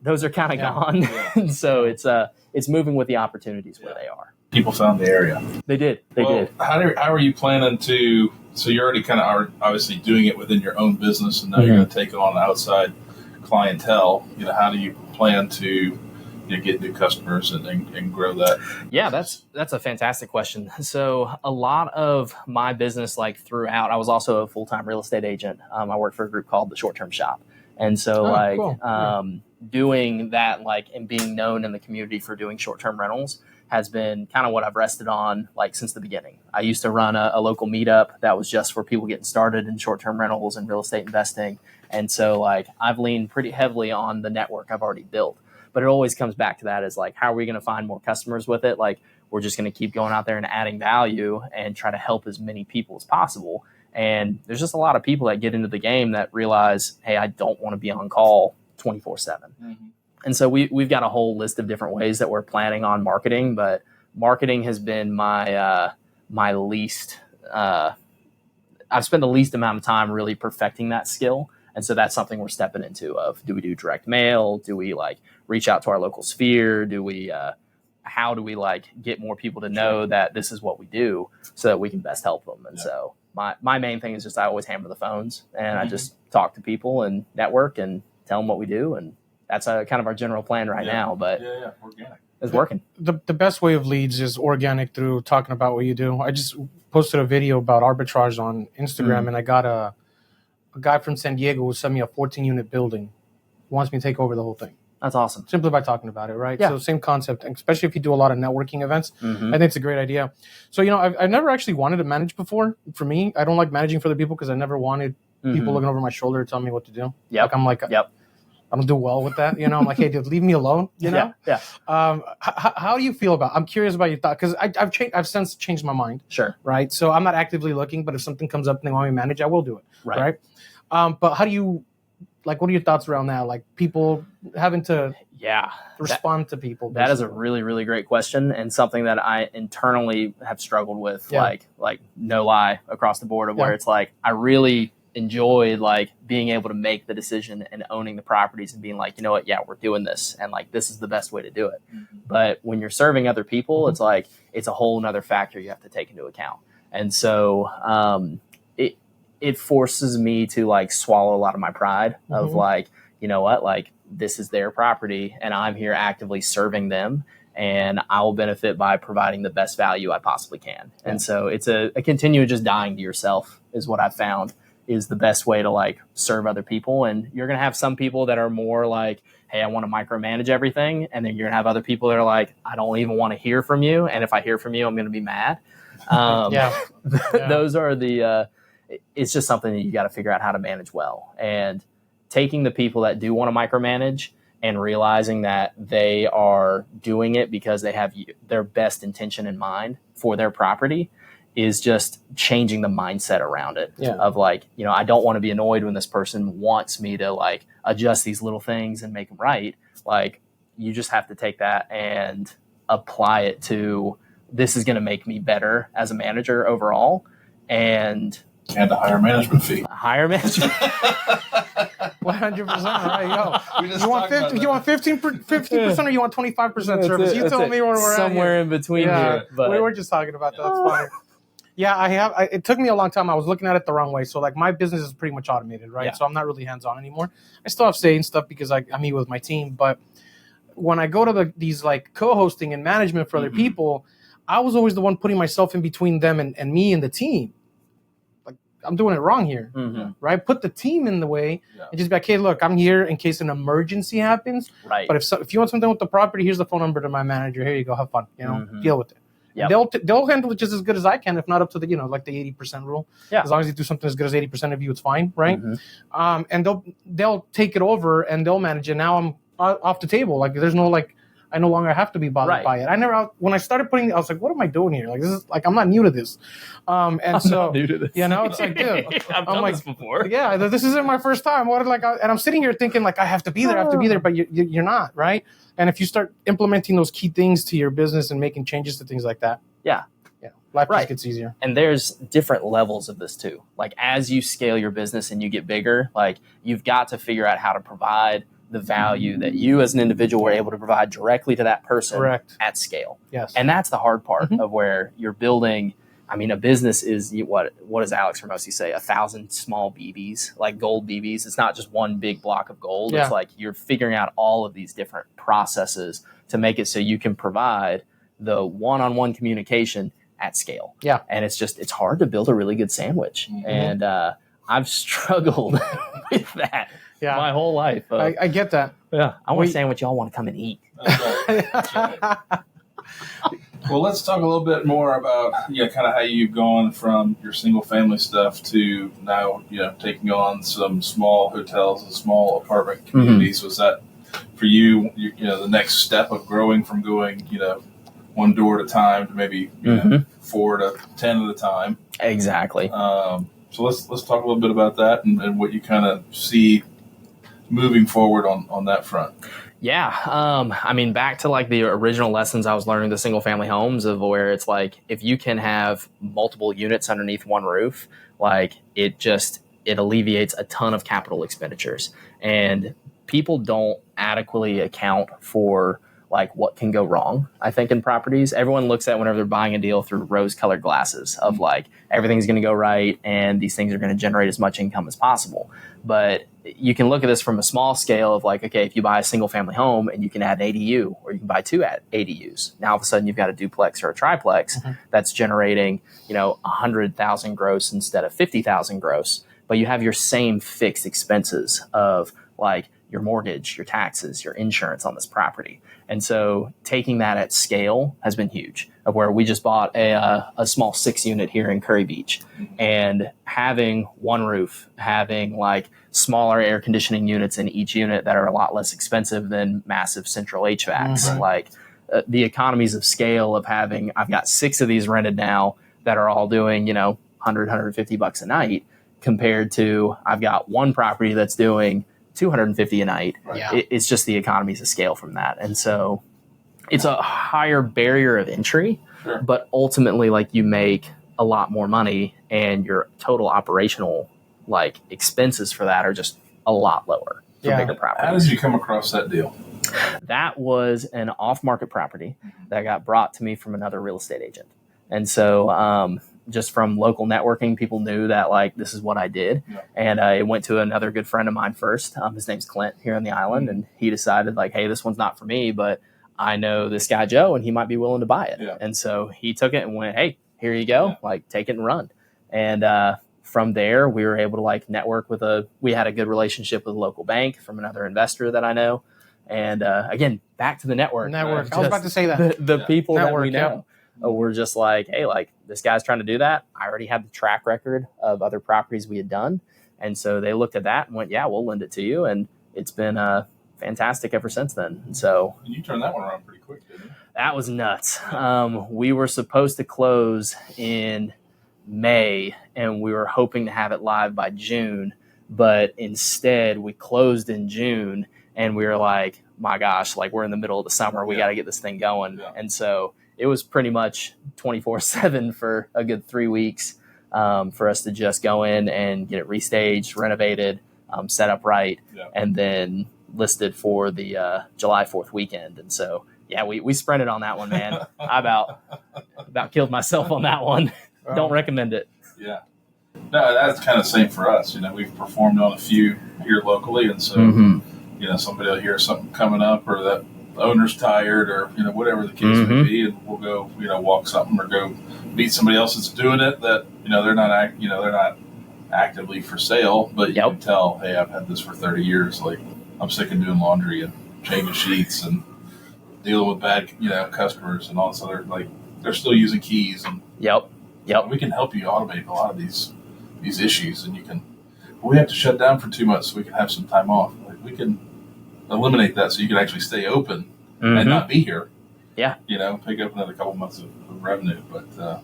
those are kind of gone. And so it's moving with the opportunities where they are. People found the area. They did. They did. How are you planning to? So you're already kind of are obviously doing it within your own business, and now you're going to take on outside clientele. How do you plan to get new customers and grow that? Yeah, that's a fantastic question. So a lot of my business, like throughout, I was also a full-time real estate agent. I worked for a group called the Short Term Shop. And so Cool. Doing that, like, and being known in the community for doing short-term rentals has been kind of what I've rested on like since the beginning. I used to run a local meetup that was just for people getting started in short-term rentals and real estate investing. And so like I've leaned pretty heavily on the network I've already built. But it always comes back to that is like, how are we going to find more customers with it? Like, we're just going to keep going out there and adding value and try to help as many people as possible. And there's just a lot of people that get into the game that realize, hey, I don't want to be on call 24/7. Mm-hmm. And so we've got a whole list of different ways that we're planning on marketing, but marketing has been my least. I've spent the least amount of time really perfecting that skill. And so that's something we're stepping into of, do we do direct mail? Do we like reach out to our local sphere? Do we, how do we like get more people to know that this is what we do so that we can best help them? And so my main thing is just, I always hammer the phones and I just talk to people and network and tell them what we do. And that's kind of our general plan right now, but Organic. it's working. The best way of leads is organic through talking about what you do. I just posted a video about arbitrage on Instagram, and I got a guy from San Diego who sent me a 14-unit building. He wants me to take over the whole thing. That's awesome. Simply by talking about it, right? Yeah. So same concept, especially if you do a lot of networking events. Mm-hmm. I think it's a great idea. So, I've never actually wanted to manage before. For me, I don't like managing for the people because I never wanted people looking over my shoulder to tell me what to do. Yep. I don't do well with that. I'm like, hey, dude, leave me alone. Yeah. How do you feel about? I'm curious about your thought because I've since changed my mind. Sure. Right. So I'm not actively looking, but if something comes up and they want me to manage, I will do it. Right. But how do you like? What are your thoughts around that? Like people having to respond to people. That is a really, really great question and something that I internally have struggled with. Like no lie across the board of where it's like I really enjoyed like being able to make the decision and owning the properties and being like, you know what, we're doing this and like this is the best way to do it. Mm-hmm. But when you're serving other people, it's like it's a whole nother factor you have to take into account. And so it forces me to like swallow a lot of my pride of like, you know what, like this is their property and I'm here actively serving them and I will benefit by providing the best value I possibly can. And so it's a continuous just dying to yourself is what I've found is the best way to like serve other people. And you're going to have some people that are more like, hey, I want to micromanage everything. And then you're going to have other people that are like, I don't even want to hear from you. And if I hear from you, I'm going to be mad. Those are it's just something that you got to figure out how to manage well. And taking the people that do want to micromanage and realizing that they are doing it because they have their best intention in mind for their property is just changing the mindset around it of like, I don't want to be annoyed when this person wants me to like adjust these little things and make them right. Like, you just have to take that and apply it to, this is going to make me better as a manager overall. And a higher management fee. Higher management. 100%. Right, you want 50, you want 15% or you want 25% service? You tell me where we're at. Somewhere in between here. But we were just talking about that. That's funny. Yeah, it took me a long time. I was looking at it the wrong way. So like my business is pretty much automated, right? Yeah. So I'm not really hands-on anymore. I still have say and stuff because I meet with my team. But when I go to these like co-hosting and management for other people, I was always the one putting myself in between them and me and the team. Like, I'm doing it wrong here, right? Put the team in the way and just be like, hey, look, I'm here in case an emergency happens. Right. But if you want something with the property, here's the phone number to my manager. Here you go. Have fun. Deal with it. Yep. They'll handle it just as good as I can, if not up to the like the 80% rule. Yeah. As long as you do something as good as 80% of you, it's fine, right? And they'll take it over and they'll manage it. Now I'm off the table. Like there's no like I no longer have to be bothered by it. When I started putting, I was like, what am I doing here? Like this is like I'm not new to this. And I'm so not new to this. It's like, dude, I've done this before. Yeah, this isn't my first time. And I'm sitting here thinking like I have to be there, but you're not, right? And if you start implementing those key things to your business and making changes to things like that, life just gets easier. And there's different levels of this too. Like as you scale your business and you get bigger, like you've got to figure out how to provide the value that you as an individual were able to provide directly to that person at scale. Yes. And that's the hard part of where you're building. I mean, a business is what does Alex Hermosi say? 1,000 small BBs, like gold BBs. It's not just one big block of gold. Yeah. It's like you're figuring out all of these different processes to make it so you can provide the one-on-one communication at scale. Yeah. And it's hard to build a really good sandwich. And I've struggled with that my whole life. I get that. Yeah. I want a sandwich y'all want to come and eat. That's right. Well, let's talk a little bit more about kind of how you've gone from your single family stuff to now taking on some small hotels and small apartment communities. Was that for you the next step of growing from going one door at a time to maybe 4 to 10 at a time? Exactly. So let's talk a little bit about that and what you kind of see moving forward on that front. Yeah. I mean, back to like the original lessons I was learning the single family homes of where it's like, if you can have multiple units underneath one roof, like it alleviates a ton of capital expenditures, and people don't adequately account for like what can go wrong. I think in properties, everyone looks at whenever they're buying a deal through rose-colored glasses of like, everything's going to go right and these things are going to generate as much income as possible. But you can look at this from a small scale of like, okay, if you buy a single family home and you can add an ADU, or you can buy 2 ADUs. Now all of a sudden you've got a duplex or a triplex that's generating, 100,000 gross instead of 50,000 gross. But you have your same fixed expenses of like your mortgage, your taxes, your insurance on this property. And so taking that at scale has been huge, of where we just bought a small 6-unit here in Curry Beach, and having one roof, having like smaller air conditioning units in each unit that are a lot less expensive than massive central HVACs. Like the economies of scale of having, I've got 6 of these rented now that are all doing, $100, $150 a night, compared to I've got one property that's doing $250 a night. It's just the economies of scale from that. And so it's a higher barrier of entry, but ultimately like you make a lot more money and your total operational like expenses for that are just a lot lower for bigger properties. How did you come across that deal? That was an off-market property that got brought to me from another real estate agent. And so, just from local networking, people knew that like this is what I did. And I went to another good friend of mine first. His name's Clint here on the island. And he decided like, hey, this one's not for me, but I know this guy, Joe, and he might be willing to buy it. And so he took it and went, hey, here you go. Like take it and run. And, from there, we were able to like network with we had a good relationship with a local bank from another investor that I know. And, again, back to the network. I was about to say that. The people that we know. We're just like, hey, like this guy's trying to do that. I already had the track record of other properties we had done. And so they looked at that and went, yeah, we'll lend it to you. And it's been fantastic ever since then. And so And you turned that one around pretty quick, didn't you? that was nuts. We were supposed to close in May, and we were hoping to have it live by June, but instead we closed in June, and we were like, my gosh, like we're in the middle of the summer. We got to get this thing going. Yeah. And so it was pretty much 24/7 for a good 3 weeks for us to just go in and get it restaged, renovated, set up right, and then listed for the July 4th weekend. And so, yeah, we sprinted on that one, man. I about killed myself on that one. Don't recommend it. Yeah. No, that's kind of the same for us. We've performed on a few here locally, and so somebody will hear something coming up, or that the owner's tired, or whatever the case may be, and we'll go walk something or go meet somebody else that's doing it that they're not actively for sale, but you can tell, hey, I've had this for 30 years. Like, I'm sick of doing laundry and changing sheets and dealing with bad customers and all this other, like, they're still using keys, and we can help you automate a lot of these issues, and we have to shut down for 2 months so we can have some time off. Like, we can eliminate that so you can actually stay open and not be here. Yeah. Pick up another couple months of revenue. But,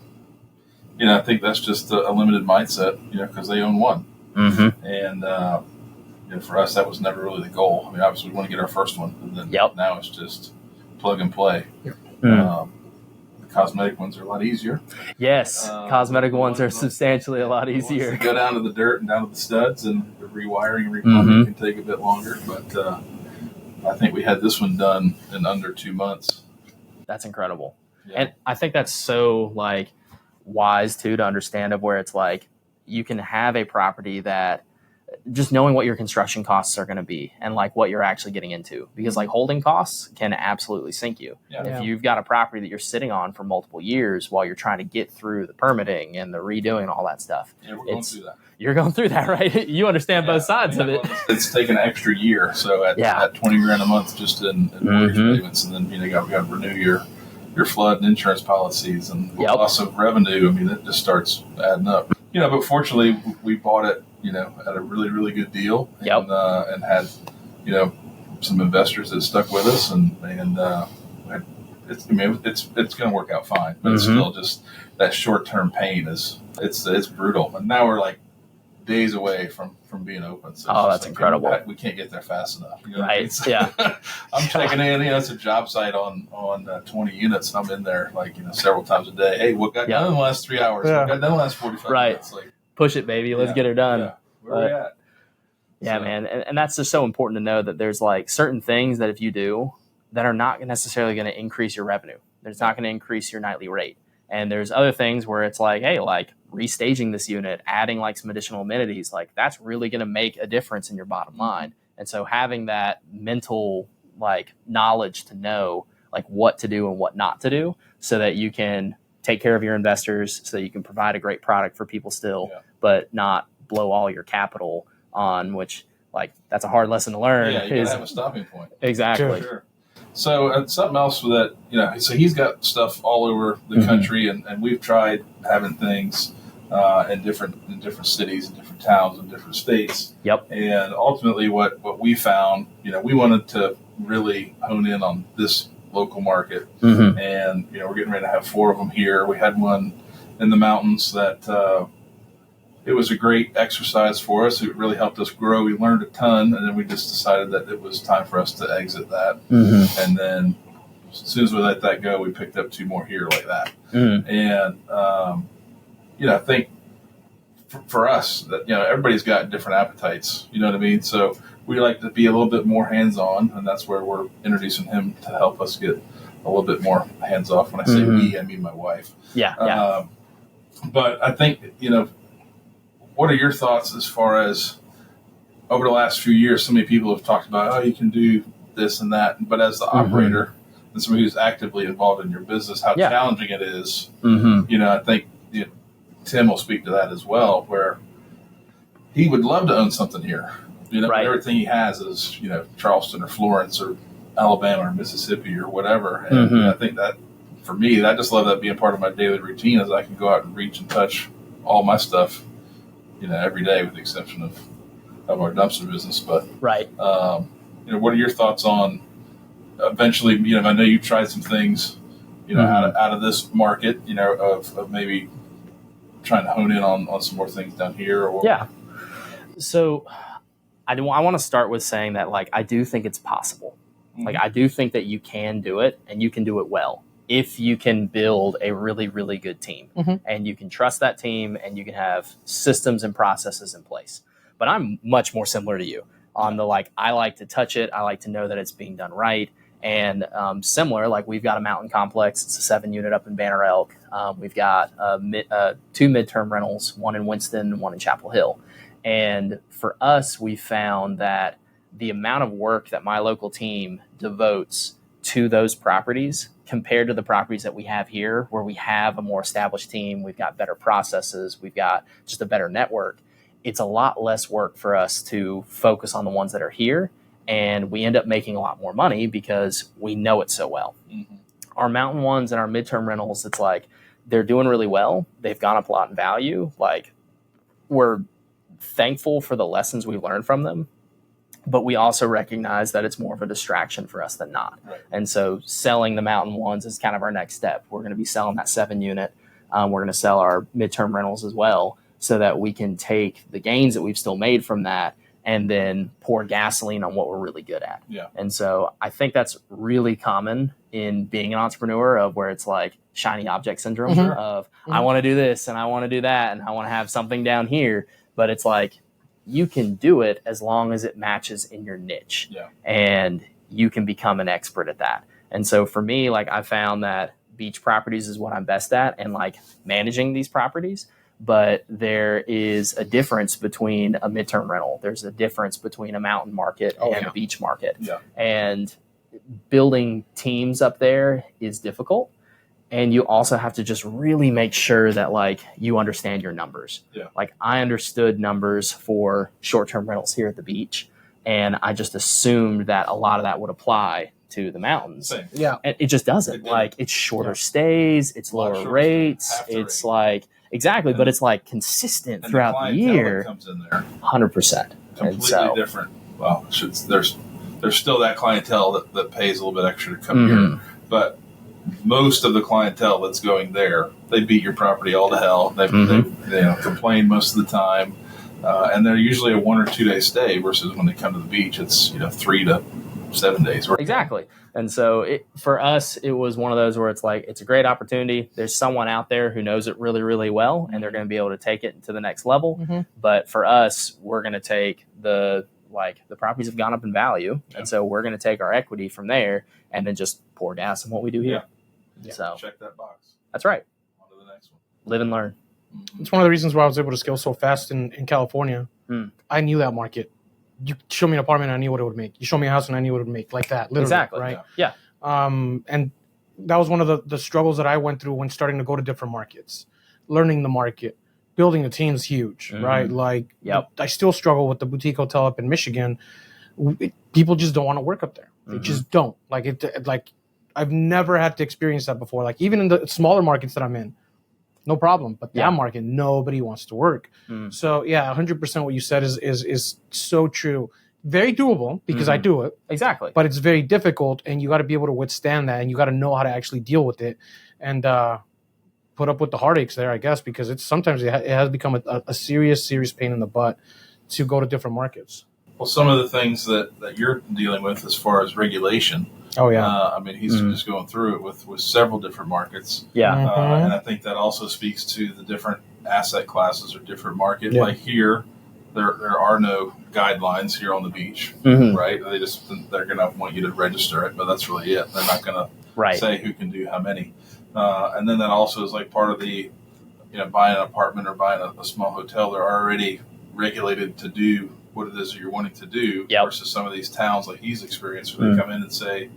I think that's just a limited mindset, because they own one. And, for us, that was never really the goal. I mean, obviously we want to get our first one, and then now it's just plug and play. The cosmetic ones are a lot easier. Yes, cosmetic ones are substantially a lot easier. Go down to the dirt and down to the studs, and the rewiring and replumbing can take a bit longer, but I think we had this one done in under 2 months. That's incredible. Yeah. And I think that's so wise too to understand of where it's like you can have a property that just knowing what your construction costs are going to be and what you're actually getting into, because holding costs can absolutely sink you. If you've got a property that you're sitting on for multiple years while you're trying to get through the permitting and the redoing and all that stuff. Yeah, we're going through that. You're going through that, right? You understand both sides of it. It's taken an extra year. So at $20,000 a month just in mortgage payments, and then we got to renew your flood and insurance policies and loss of revenue. I mean, it just starts adding up. But fortunately we bought it, at a really, really good deal, and had, some investors that stuck with us, and it's going to work out fine, but it's still just that short-term pain it's brutal. And now we're days away from being open. So that's incredible. We can't get there fast enough. Right. Yeah. I'm checking in, it's a job site on 20 units, and I'm in there several times a day. Hey, what got done in the last 3 hours? What got done in the last 45 minutes? Push it, baby. Let's get her done. Yeah. Where we at? Yeah, man. And that's just so important to know that there's certain things that if you do that are not necessarily going to increase your revenue. It's not going to increase your nightly rate. And there's other things where it's hey, restaging this unit, adding some additional amenities, that's really going to make a difference in your bottom line. And so having that mental knowledge to know what to do and what not to do, so that you can take care of your investors, so that you can provide a great product for people still, but not blow all your capital on, which that's a hard lesson to learn. Yeah, you gotta have a stopping point. Exactly. Sure. So something else with that, so he's got stuff all over the country, and we've tried having things in different cities, and different towns, and different states. Yep. And ultimately, what we found, we wanted to really hone in on this local market, and we're getting ready to have 4 of them here. We had one in the mountains that it was a great exercise for us. It really helped us grow. We learned a ton, and then we just decided that it was time for us to exit that. And then as soon as we let that go, we picked up 2 more here like that. And I think for us that everybody's got different appetites. You know what I mean? So we like to be a little bit more hands-on, and that's where we're introducing him to help us get a little bit more hands-off. When I say we, I mean my wife. Yeah. But I think what are your thoughts as far as over the last few years? So many people have talked about, you can do this and that, but as the operator and somebody who's actively involved in your business, how challenging it is. I think Tim will speak to that as well, where he would love to own something here. But everything he has is Charleston or Florence or Alabama or Mississippi or whatever. And I think that for me, I just love that being part of my daily routine, as I can go out and reach and touch all my stuff every day, with the exception of our dumpster business. But what are your thoughts on eventually, I know you've tried some things, out of this market, of maybe trying to hone in on some more things down here. Or Yeah. So I want to start with saying that, like, I do think it's possible. Mm-hmm. Like, I do think that you can do it, and you can do it well if you can build a really, really good team, and you can trust that team, and you can have systems and processes in place. But I'm much more similar to you on the, like, I like to touch it. I like to know that it's being done right. And similar, like, we've got a mountain complex. It's a 7-unit up in Banner Elk. We've got 2 midterm rentals, one in Winston, one in Chapel Hill. And for us, we found that the amount of work that my local team devotes to those properties compared to the properties that we have here, where we have a more established team, we've got better processes, we've got just a better network, it's a lot less work for us to focus on the ones that are here. And we end up making a lot more money because we know it so well. Mm-hmm. Our mountain ones and our midterm rentals, it's like they're doing really well. They've gone up a lot in value. Like, we're thankful for the lessons we've learned from them, but we also recognize that it's more of a distraction for us than not. Right. And so selling the mountain ones is kind of our next step. We're going to be selling that 7-unit. We're going to sell our midterm rentals as well, so that we can take the gains that we've still made from that and then pour gasoline on what we're really good at. Yeah. And so I think that's really common in being an entrepreneur, of where it's like shiny object syndrome of I want to do this and I want to do that and I want to have something down here. But it's like, you can do it as long as it matches in your niche, and you can become an expert at that. And so for me, like, I found that beach properties is what I'm best at, and like managing these properties. But there is a difference between a midterm rental. There's a difference between a mountain market and a beach market. Yeah. And building teams up there is difficult. And you also have to just really make sure that, like, you understand your numbers. Yeah. Like, I understood numbers for short-term rentals here at the beach, and I just assumed that a lot of that would apply to the mountains. Same. Yeah. And it just doesn't. Like, it's shorter stays, it's lower rates, it's like, exactly, but it's like consistent throughout the year. That comes in there 100%. completely different. Well, there's still that clientele that pays a little bit extra to come here, but most of the clientele that's going there, they beat your property all to hell. They complain most of the time, and they're usually a 1 or 2 day stay versus when they come to the beach, it's 3 to 7 days. Exactly. And so for us, it was one of those where it's like, it's a great opportunity. There's someone out there who knows it really, really well, and they're going to be able to take it to the next level. But for us, we're going to take the properties have gone up in value. And so we're going to take our equity from there and then just pour gas on what we do here. Yeah. So check that box. That's right. On to the next one. Live and learn. It's one of the reasons why I was able to scale so fast in California. I knew that market. You show me an apartment, I knew what it would make. You show me a house, and I knew what it would make, like that, literally. Exactly. Right? Yeah. And that was one of the struggles that I went through when starting to go to different markets, learning the market, building a team is huge, right? Like, I still struggle with the boutique hotel up in Michigan. People just don't want to work up there. They just don't. Like I've never had to experience that before. Like, even in the smaller markets that I'm in, no problem. But that market, nobody wants to work. So yeah, 100% what you said is so true. Very doable because I do it. Exactly. But it's very difficult, and you got to be able to withstand that, and you got to know how to actually deal with it, and put up with the heartaches there, I guess, because it's sometimes it has become a serious pain in the butt to go to different markets. Well, some of the things that you're dealing with as far as regulation. Oh, yeah. I mean, he's just going through it with several different markets. Yeah. And I think that also speaks to the different asset classes or different market. Like here, there are no guidelines here on the beach, right? They're going to want you to register it, but that's really it. They're not going to say who can do how many. And then that also is like part of the, buying an apartment or buying a small hotel. They're already regulated to do what it is that you're wanting to do versus some of these towns like he's experienced where they come in and say,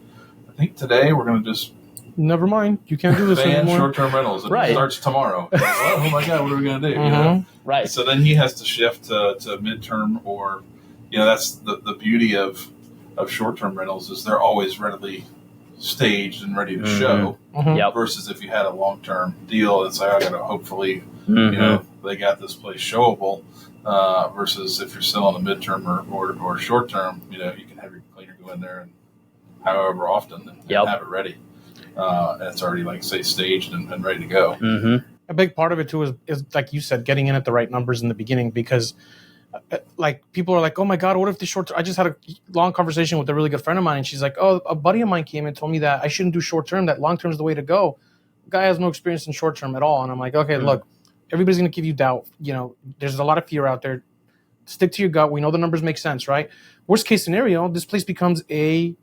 I think today we're going to just never mind, you can't do this ban anymore. short-term rentals. It starts tomorrow. Like, oh my God, what are we going to do? Right. So then he has to shift to midterm, or that's the beauty of short-term rentals is they're always readily staged and ready to show. Versus if you had a long-term deal, it's like I got to hopefully the they got this place showable versus if you're selling a midterm or short term, you can have your cleaner go in there and however often and have it ready. And it's already, like, say, staged and ready to go. Mm-hmm. A big part of it too is like you said, getting in at the right numbers in the beginning, because like people are like, oh my God, what if the short term? I just had a long conversation with a really good friend of mine, and she's like, oh, a buddy of mine came and told me that I shouldn't do short term, that long term is the way to go. Guy has no experience in short term at all. And I'm like, okay, look, everybody's going to give you doubt. There's a lot of fear out there. Stick to your gut. We know the numbers make sense, right? Worst case scenario, this place becomes a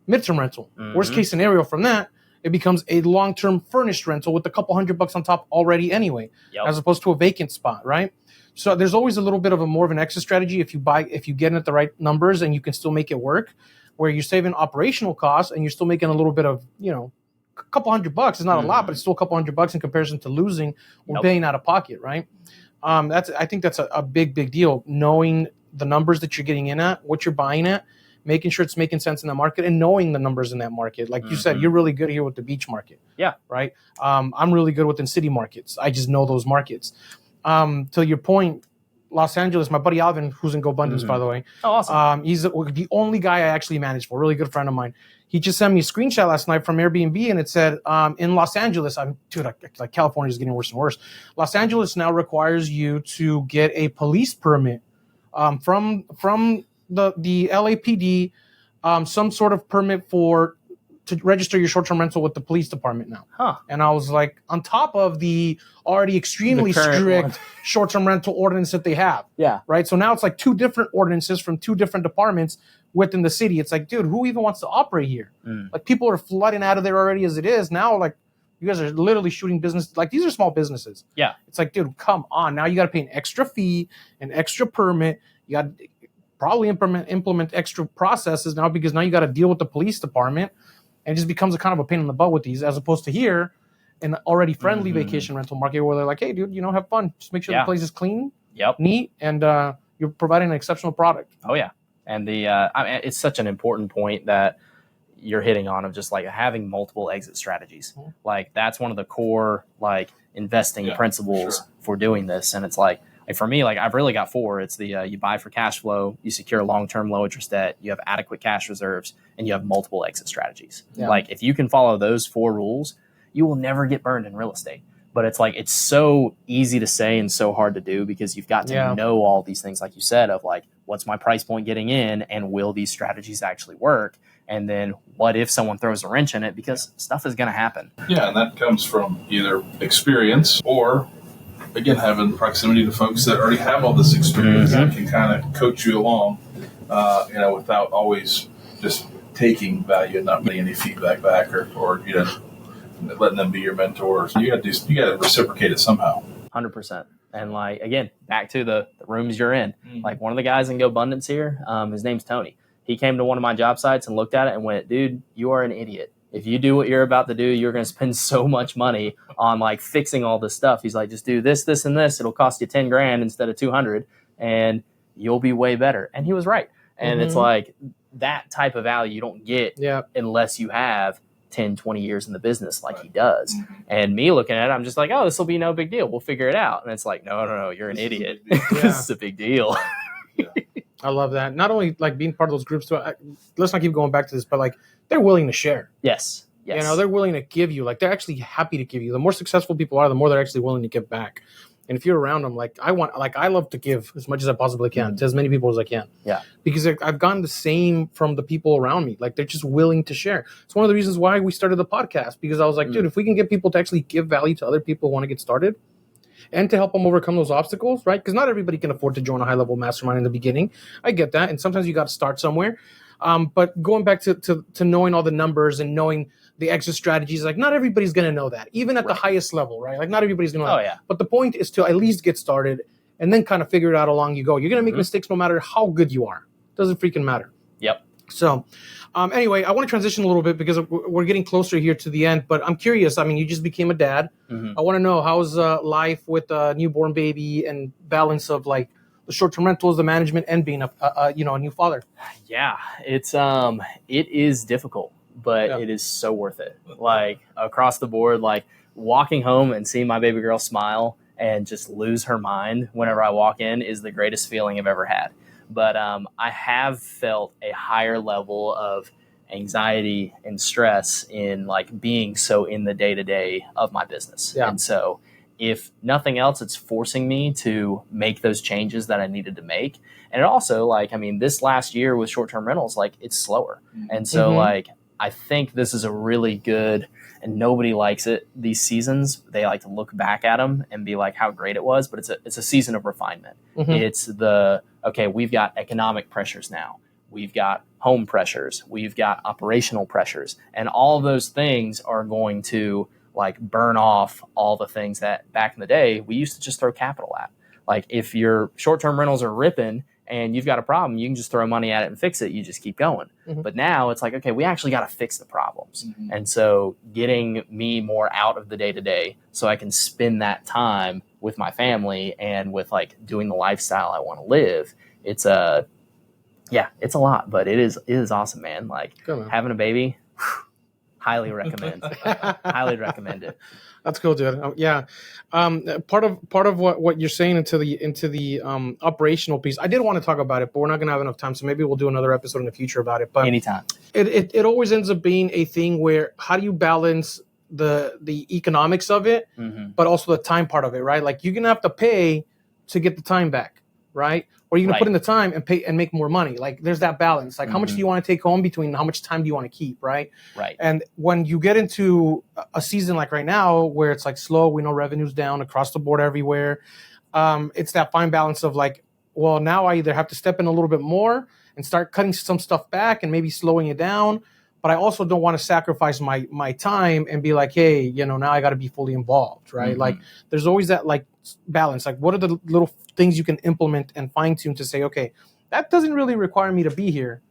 midterm rental. Worst case scenario from that, it becomes a long-term furnished rental with a couple $100 on top already anyway, as opposed to a vacant spot, right? So there's always a little bit of more of an exit strategy if you get in at the right numbers and you can still make it work, where you're saving operational costs and you're still making a little bit of, a couple $100. It's not a lot, but it's still a couple $100 in comparison to losing or paying out of pocket, right? I think that's a big deal. Knowing the numbers that you're getting in at, what you're buying at, making sure it's making sense in the market, and knowing the numbers in that market. Like you said, you're really good here with the beach market. Yeah. Right. I'm really good within city markets. I just know those markets. To your point, Los Angeles, my buddy Alvin, who's in GoBundance, by the way. Oh, awesome. He's the only guy I actually manage for, a really good friend of mine. He just sent me a screenshot last night from Airbnb, and it said, in Los Angeles, like California is getting worse and worse. Los Angeles now requires you to get a police permit from the LAPD, some sort of permit to register your short-term rental with the police department now. Huh. And I was like, on top of the already extremely strict short-term rental ordinance that they have. Yeah. Right. So now it's like two different ordinances from two different departments within the city. It's like, dude, who even wants to operate here? Like, people are flooding out of there already as it is. Now, like, you guys are literally shooting business. Like, these are small businesses. Yeah. It's like, dude, come on. Now you got to pay an extra fee, an extra permit. You got to probably implement extra processes now, because now you got to deal with the police department. And it just becomes a kind of a pain in the butt with these, as opposed to here, an already friendly vacation rental market where they're like, hey, dude, have fun. Just make sure the place is clean, neat, and you're providing an exceptional product. Oh, yeah. And it's such an important point that you're hitting on, of just like having multiple exit strategies. Like, that's one of the core, like, investing principles for doing this. And it's like for me, like, I've really got four. It's the you buy for cash flow, you secure long-term low interest debt, you have adequate cash reserves, and you have multiple exit strategies. Like, if you can follow those four rules, you will never get burned in real estate. But it's like, it's so easy to say and so hard to do, because you've got to know all these things, like you said, of like, what's my price point getting in, and will these strategies actually work? And then what if someone throws a wrench in it, because stuff is going to happen. Yeah, and that comes from either experience or, again, having proximity to folks that already have all this experience and can kind of coach you along, without always just taking value and not getting any feedback back, or letting them be your mentor. So you got to reciprocate it somehow. 100%. And like, again, back to the rooms you're in. Like, one of the guys in GoBundance here, his name's Tony. He came to one of my job sites and looked at it and went, dude, you are an idiot. If you do what you're about to do, you're going to spend so much money on like fixing all this stuff. He's like, just do this, this, and this. It'll cost you 10 grand instead of 200, and you'll be way better. And he was right. And it's like, that type of value you don't get unless you have 10, 20 years in the business like he does. And me looking at it, I'm just like, oh, this will be no big deal. We'll figure it out. And it's like, no, you're an idiot. This is a big deal. I love that. Not only like being part of those groups, let's not keep going back to this, but like, they're willing to share. Yes. They're willing to give you, like, they're actually happy to give you. The more successful people are, the more they're actually willing to give back. And if you're around them, I love to give as much as I possibly can to as many people as I can. Yeah. Because I've gotten the same from the people around me. Like, they're just willing to share. It's one of the reasons why we started the podcast, because I was like, dude, if we can get people to actually give value to other people who want to get started, and to help them overcome those obstacles, right? Because not everybody can afford to join a high-level mastermind in the beginning. I get that. And sometimes you got to start somewhere. But going back to knowing all the numbers and knowing the exit strategies, like, not everybody's going to know that, even at the highest level, right? Like, not everybody's going to know that. Yeah. But the point is to at least get started and then kind of figure it out along you go. You're going to make mistakes no matter how good you are. Doesn't freaking matter. Yep. So anyway, I want to transition a little bit because we're getting closer here to the end, but I'm curious. I mean, you just became a dad. I want to know, how's life with a newborn baby and balance of like the short-term rentals, the management, and being a new father? Yeah, it is difficult, but it is so worth it. Like, across the board, like walking home and seeing my baby girl smile and just lose her mind whenever I walk in is the greatest feeling I've ever had. But I have felt a higher level of anxiety and stress in like being so in the day-to-day of my business. Yeah. And so if nothing else, it's forcing me to make those changes that I needed to make. And it also, like, I mean, this last year with short-term rentals, like, it's slower. And so, like, I think this is a really good, and nobody likes it, these seasons. They like to look back at them and be like how great it was, but it's a season of refinement. It's okay, we've got economic pressures now. We've got home pressures. We've got operational pressures. And all of those things are going to like burn off all the things that back in the day we used to just throw capital at. Like if your short-term rentals are ripping and you've got a problem, you can just throw money at it and fix it. You just keep going. But now it's like, okay, we actually got to fix the problems. And so getting me more out of the day-to-day so I can spend that time with my family and with like doing the lifestyle I want to live. It's a lot, but it is awesome, man. Like having a baby, highly recommend. Highly recommend it. That's cool, dude. Part of what you're saying into the operational piece, I did want to talk about it, but we're not going to have enough time, so maybe we'll do another episode in the future about it. But anytime. It always ends up being a thing where how do you balance the economics of it, but also the time part of it, right? Like you're gonna have to pay to get the time back, right? Or you're gonna put in the time and pay and make more money. Like there's that balance. Like how much do you want to take home between how much time do you want to keep, right? Right. And when you get into a season like right now where it's like slow, we know revenue's down across the board everywhere. It's that fine balance of like, well, now I either have to step in a little bit more and start cutting some stuff back and maybe slowing it down, but I also don't want to sacrifice my time and be like, hey, now I got to be fully involved, right? Like there's always that like balance. Like what are the little things you can implement and fine tune to say, okay, that doesn't really require me to be here.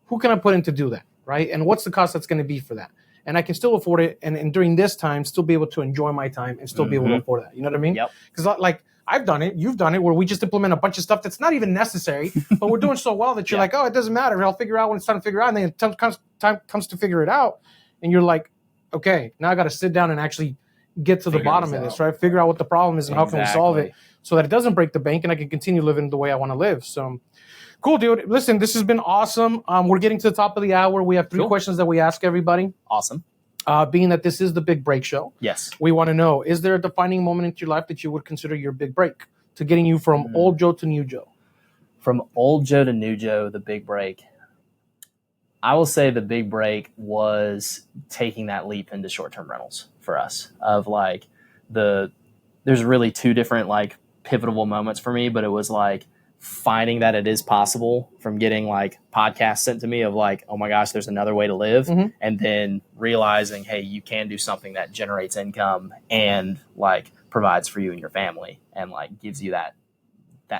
Who can I put in to do that, right? And what's the cost that's going to be for that? And I can still afford it. And during this time, still be able to enjoy my time and still be able to afford that. You know what I mean? Yep. Because like I've done it, you've done it, where we just implement a bunch of stuff that's not even necessary, but we're doing so well that you're like, oh, it doesn't matter. I'll figure out when it's time to figure out. And then time comes to figure it out. And you're like, okay, now I got to sit down and actually get to the bottom of this, right? Figure out what the problem is and how can we solve it so that it doesn't break the bank and I can continue living the way I want to live. So cool, dude. Listen, this has been awesome. We're getting to the top of the hour. We have 3 questions that we ask everybody. Awesome. Being that this is the Big Break Show. Yes. We want to know, is there a defining moment in your life that you would consider your big break to getting you from old Joe to new Joe? From old Joe to new Joe, the big break. I will say the big break was taking that leap into short-term rentals for us. Of like there's really 2 different like pivotal moments for me, but it was like finding that it is possible from getting like podcasts sent to me of like, oh my gosh, there's another way to live. And then realizing, hey, you can do something that generates income and like provides for you and your family and like gives you that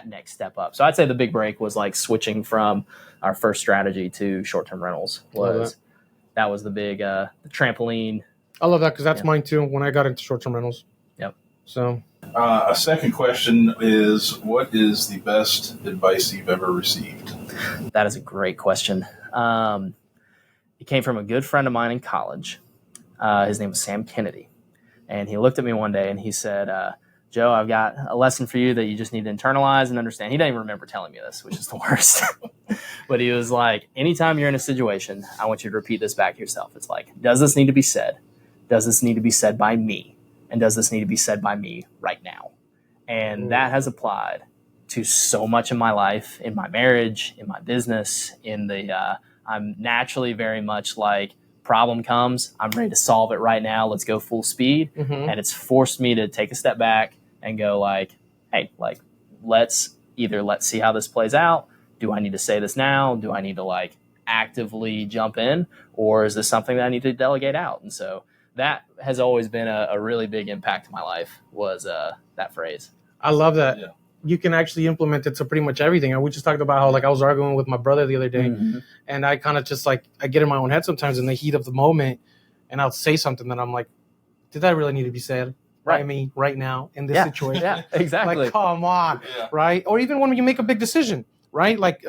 next step up. So I'd say the big break was like switching from our first strategy to short-term rentals. That was the big the trampoline. I love that because that's mine too when I got into short-term rentals. Yep. So a second question is, what is the best advice you've ever received? That is a great question. It came from a good friend of mine in college. His name was Sam Kennedy. And he looked at me one day and he said, Joe, I've got a lesson for you that you just need to internalize and understand. He didn't even remember telling me this, which is the worst. But he was like, anytime you're in a situation, I want you to repeat this back to yourself. It's like, does this need to be said? Does this need to be said by me? And does this need to be said by me right now? And that has applied to so much in my life, in my marriage, in my business, I'm naturally very much like, problem comes, I'm ready to solve it right now. Let's go full speed. And it's forced me to take a step back and go like, hey, like, let's see how this plays out. Do I need to say this now? Do I need to like actively jump in? Or is this something that I need to delegate out? And so that has always been a really big impact in my life was that phrase. I love that. Yeah. You can actually implement it to pretty much everything. And we just talked about how like I was arguing with my brother the other day and I kind of just like, I get in my own head sometimes in the heat of the moment and I'll say something that I'm like, did that really need to be said? Right. I mean, right now in this situation. Yeah, exactly. Like, come on. Yeah. Right. Or even when you make a big decision, right? Like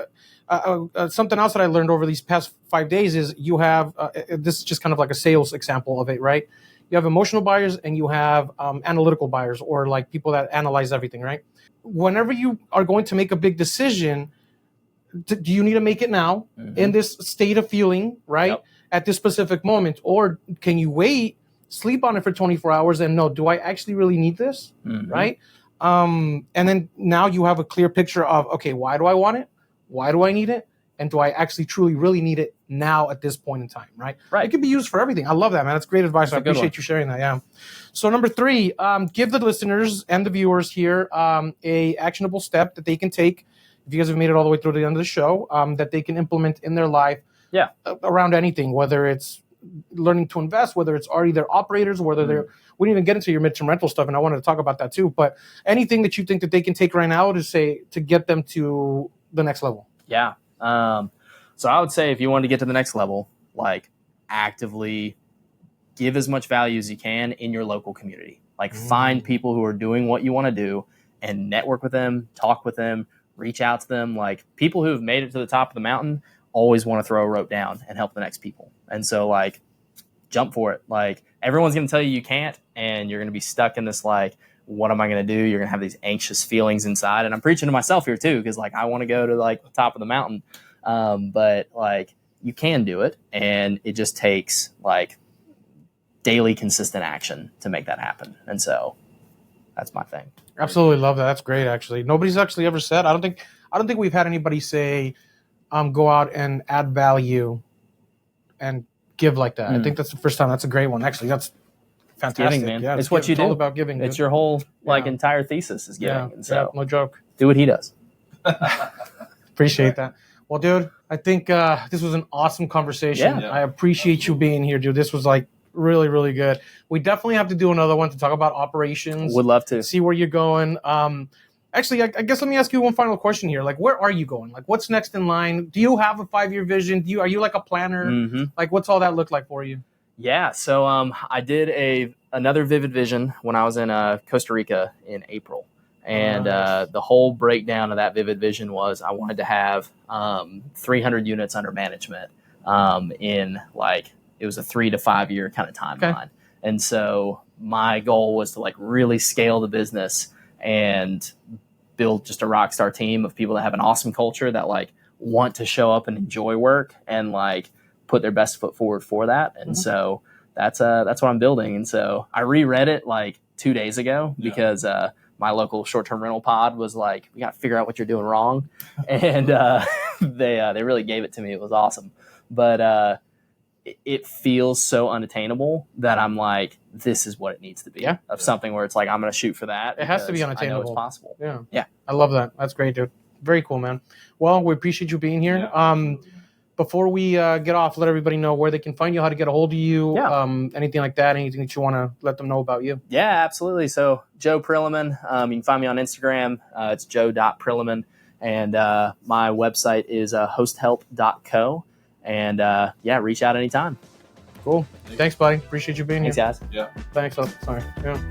something else that I learned over these past 5 days is you have, this is just kind of like a sales example of it, right? You have emotional buyers and you have analytical buyers, or like people that analyze everything, right? Whenever you are going to make a big decision, do you need to make it now in this state of feeling, right? Yep. At this specific moment? Or can you wait, sleep on it for 24 hours and know, do I actually really need this, right? And then now you have a clear picture of, okay, why do I want it? Why do I need it? And do I actually truly really need it now at this point in time, right? Right. It can be used for everything. I love that, man. That's great advice. I appreciate you sharing that. Yeah. So number 3, give the listeners and the viewers here a actionable step that they can take if you guys have made it all the way through the end of the show, that they can implement in their life around anything, whether it's learning to invest, whether it's already their operators, whether they're, we didn't even get into your midterm rental stuff, and I wanted to talk about that too, but anything that you think that they can take right now to get them to the next level. Yeah. So I would say if you want to get to the next level, like actively give as much value as you can in your local community. Like find people who are doing what you want to do and network with them, talk with them, reach out to them. Like people who have made it to the top of the mountain always want to throw a rope down and help the next people. And so like jump for it. Like everyone's going to tell you can't, and you're going to be stuck in this like, what am I going to do? You're going to have these anxious feelings inside. And I'm preaching to myself here too, because like I want to go to like the top of the mountain. But like you can do it, and it just takes like daily consistent action to make that happen. And so that's my thing. Absolutely love that. That's great. Actually, nobody's actually ever said. I don't think we've had anybody say, go out and add value and give like that. I think that's the first time. That's a great one. Actually, that's fantastic. Giving, man. Yeah, it's what you do. All about giving. It's dude. your whole like entire thesis is giving. Yeah, and so no joke. do what he does. Appreciate that. Well, dude, I think this was an awesome conversation. Yeah. I appreciate you being here, dude. This was like really, really good. We definitely have to do another one to talk about operations. Would love to. See where you're going. Actually, I guess let me ask you one final question here. Like, where are you going? Like, what's next in line? Do you have a 5-year vision? Are you like a planner? Like, what's all that look like for you? Yeah. So I did another Vivid Vision when I was in Costa Rica in April. And the whole breakdown of that Vivid Vision was I wanted to have 300 units under management in like, it was a 3 to 5 year kind of timeline. Okay. And so my goal was to like really scale the business and build just a rock star team of people that have an awesome culture that like want to show up and enjoy work and like put their best foot forward for that. And so that's what I'm building. And so I reread it like 2 days ago because my local short-term rental pod was like, we got to figure out what you're doing wrong. And they really gave it to me. It was awesome. But it feels so unattainable that I'm like, this is what it needs to be. Yeah. Of something where it's like, I'm going to shoot for that. It has to be unattainable. I know it's possible. Yeah. Yeah. I love that. That's great, dude. Very cool, man. Well, we appreciate you being here. Yeah. Before we get off, let everybody know where they can find you, how to get a hold of you, anything like that, anything that you want to let them know about you. Yeah, absolutely. So Joe Prillaman, you can find me on Instagram. It's joe.prillaman. And my website is hosthelp.co. And reach out anytime. Cool. Thanks, buddy. Appreciate you being here. Thanks, guys. Yeah. Thanks. Sorry. Yeah.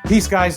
Peace, guys.